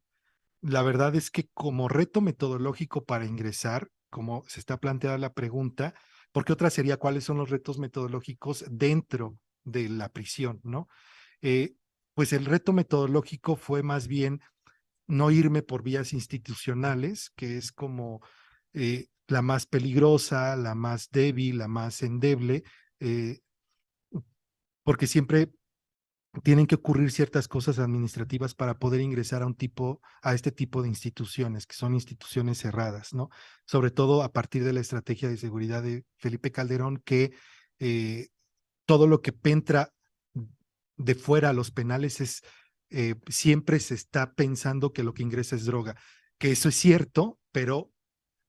La verdad es que como reto metodológico para ingresar, como se está planteada la pregunta, porque otra sería cuáles son los retos metodológicos dentro de la prisión, ¿no? Pues el reto metodológico fue más bien no irme por vías institucionales, que es como la más peligrosa, la más débil, la más endeble, porque siempre tienen que ocurrir ciertas cosas administrativas para poder ingresar a este tipo de instituciones, que son instituciones cerradas, ¿no? Sobre todo a partir de la estrategia de seguridad de Felipe Calderón, que todo lo que entra de fuera a los penales siempre se está pensando que lo que ingresa es droga, que eso es cierto, pero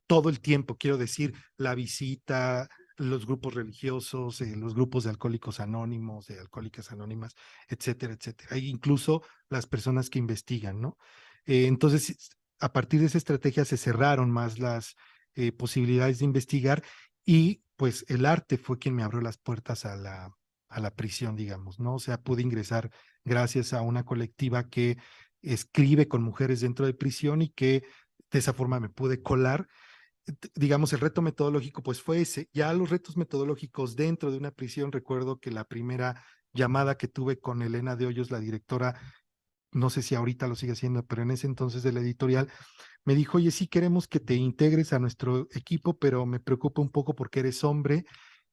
todo el tiempo, quiero decir, la visita, los grupos religiosos, los grupos de alcohólicos anónimos, de alcohólicas anónimas, etcétera, etcétera. Hay incluso las personas que investigan, ¿no? Entonces, a partir de esa estrategia se cerraron más las posibilidades de investigar y pues el arte fue quien me abrió las puertas a la prisión, digamos, ¿no? O sea, pude ingresar gracias a una colectiva que escribe con mujeres dentro de prisión y que de esa forma me pude colar. Digamos, el reto metodológico pues fue ese. Ya los retos metodológicos dentro de una prisión, recuerdo que la primera llamada que tuve con Elena de Hoyos, la directora, no sé si ahorita lo sigue haciendo, pero en ese entonces de la editorial, me dijo, oye, sí queremos que te integres a nuestro equipo, pero me preocupa un poco porque eres hombre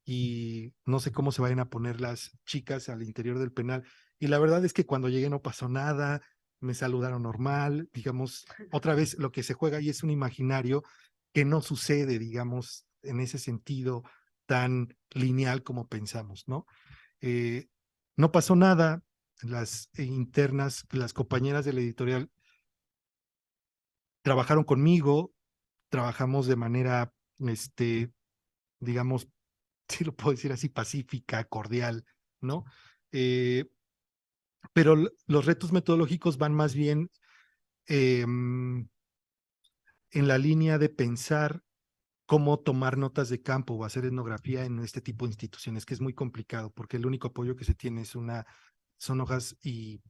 y no sé cómo se vayan a poner las chicas al interior del penal. Y la verdad es que cuando llegué no pasó nada, me saludaron normal, digamos, otra vez lo que se juega ahí es un imaginario que no sucede, digamos, en ese sentido tan lineal como pensamos, ¿no? No pasó nada, las internas, las compañeras de la editorial trabajaron conmigo, trabajamos de manera, digamos, si lo puedo decir así, pacífica, cordial, ¿no? Pero los retos metodológicos van más bien en la línea de pensar cómo tomar notas de campo o hacer etnografía en este tipo de instituciones, que es muy complicado, porque el único apoyo que se tiene son hojas y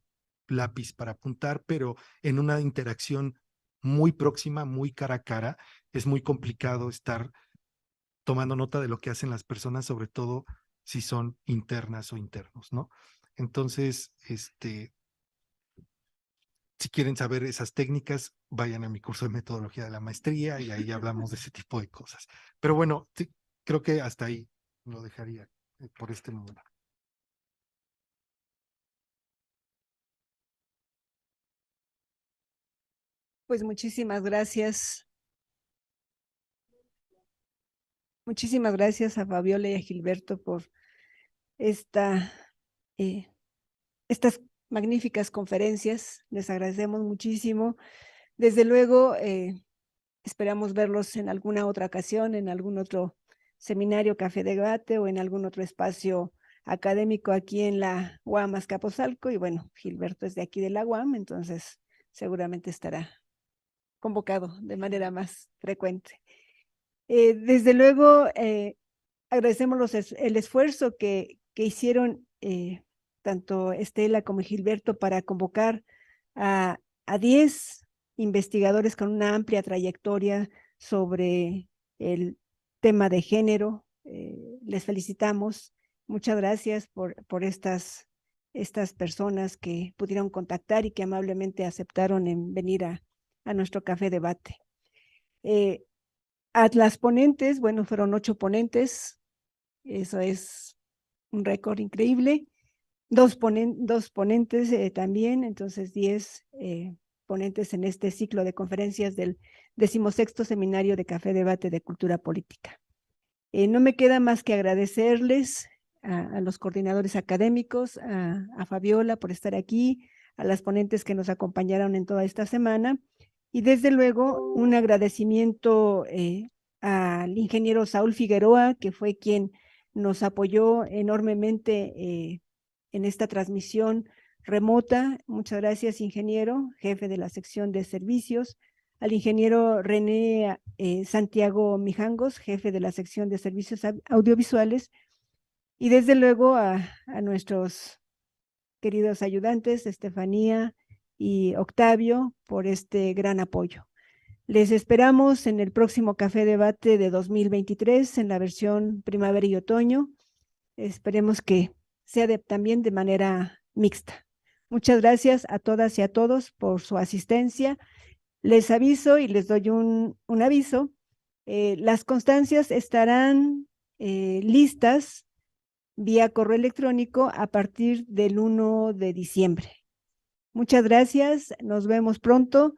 lápiz para apuntar, pero en una interacción muy próxima, muy cara a cara, es muy complicado estar tomando nota de lo que hacen las personas, sobre todo si son internas o internos, ¿no? Entonces, si quieren saber esas técnicas, vayan a mi curso de metodología de la maestría y ahí hablamos de ese tipo de cosas. Pero bueno, creo que hasta ahí lo dejaría por este momento. Pues muchísimas gracias. Muchísimas gracias a Fabiola y a Gilberto por estas magníficas conferencias. Les agradecemos muchísimo. Desde luego, esperamos verlos en alguna otra ocasión, en algún otro seminario, café de debate o en algún otro espacio académico aquí en la UAM Azcapotzalco. Y bueno, Gilberto es de aquí de la UAM, entonces seguramente estará convocado de manera más frecuente. Desde luego, agradecemos el esfuerzo que hicieron tanto Estela como Gilberto para convocar a 10 investigadores con una amplia trayectoria sobre el tema de género. Les felicitamos. Muchas gracias por estas personas que pudieron contactar y que amablemente aceptaron en venir a nuestro café debate. A las ponentes, bueno, fueron 8 ponentes, eso es un récord increíble. Dos ponentes también, entonces 10 ponentes en este ciclo de conferencias del 16º Seminario de Café Debate de Cultura Política. No me queda más que agradecerles a los coordinadores académicos, a Fabiola por estar aquí, a las ponentes que nos acompañaron en toda esta semana, y desde luego un agradecimiento al ingeniero Saúl Figueroa, que fue quien nos apoyó enormemente en esta transmisión remota. Muchas gracias, ingeniero, jefe de la sección de servicios, al ingeniero René Santiago Mijangos, jefe de la sección de servicios audiovisuales, y desde luego a nuestros queridos ayudantes, Estefanía y Octavio, por este gran apoyo. Les esperamos en el próximo Café Debate de 2023, en la versión primavera y otoño. Esperemos que sea también de manera mixta. Muchas gracias a todas y a todos por su asistencia. Les aviso y les doy un aviso. Las constancias estarán listas vía correo electrónico a partir del 1 de diciembre. Muchas gracias, nos vemos pronto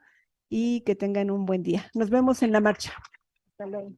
y que tengan un buen día. Nos vemos en la marcha. Hasta luego.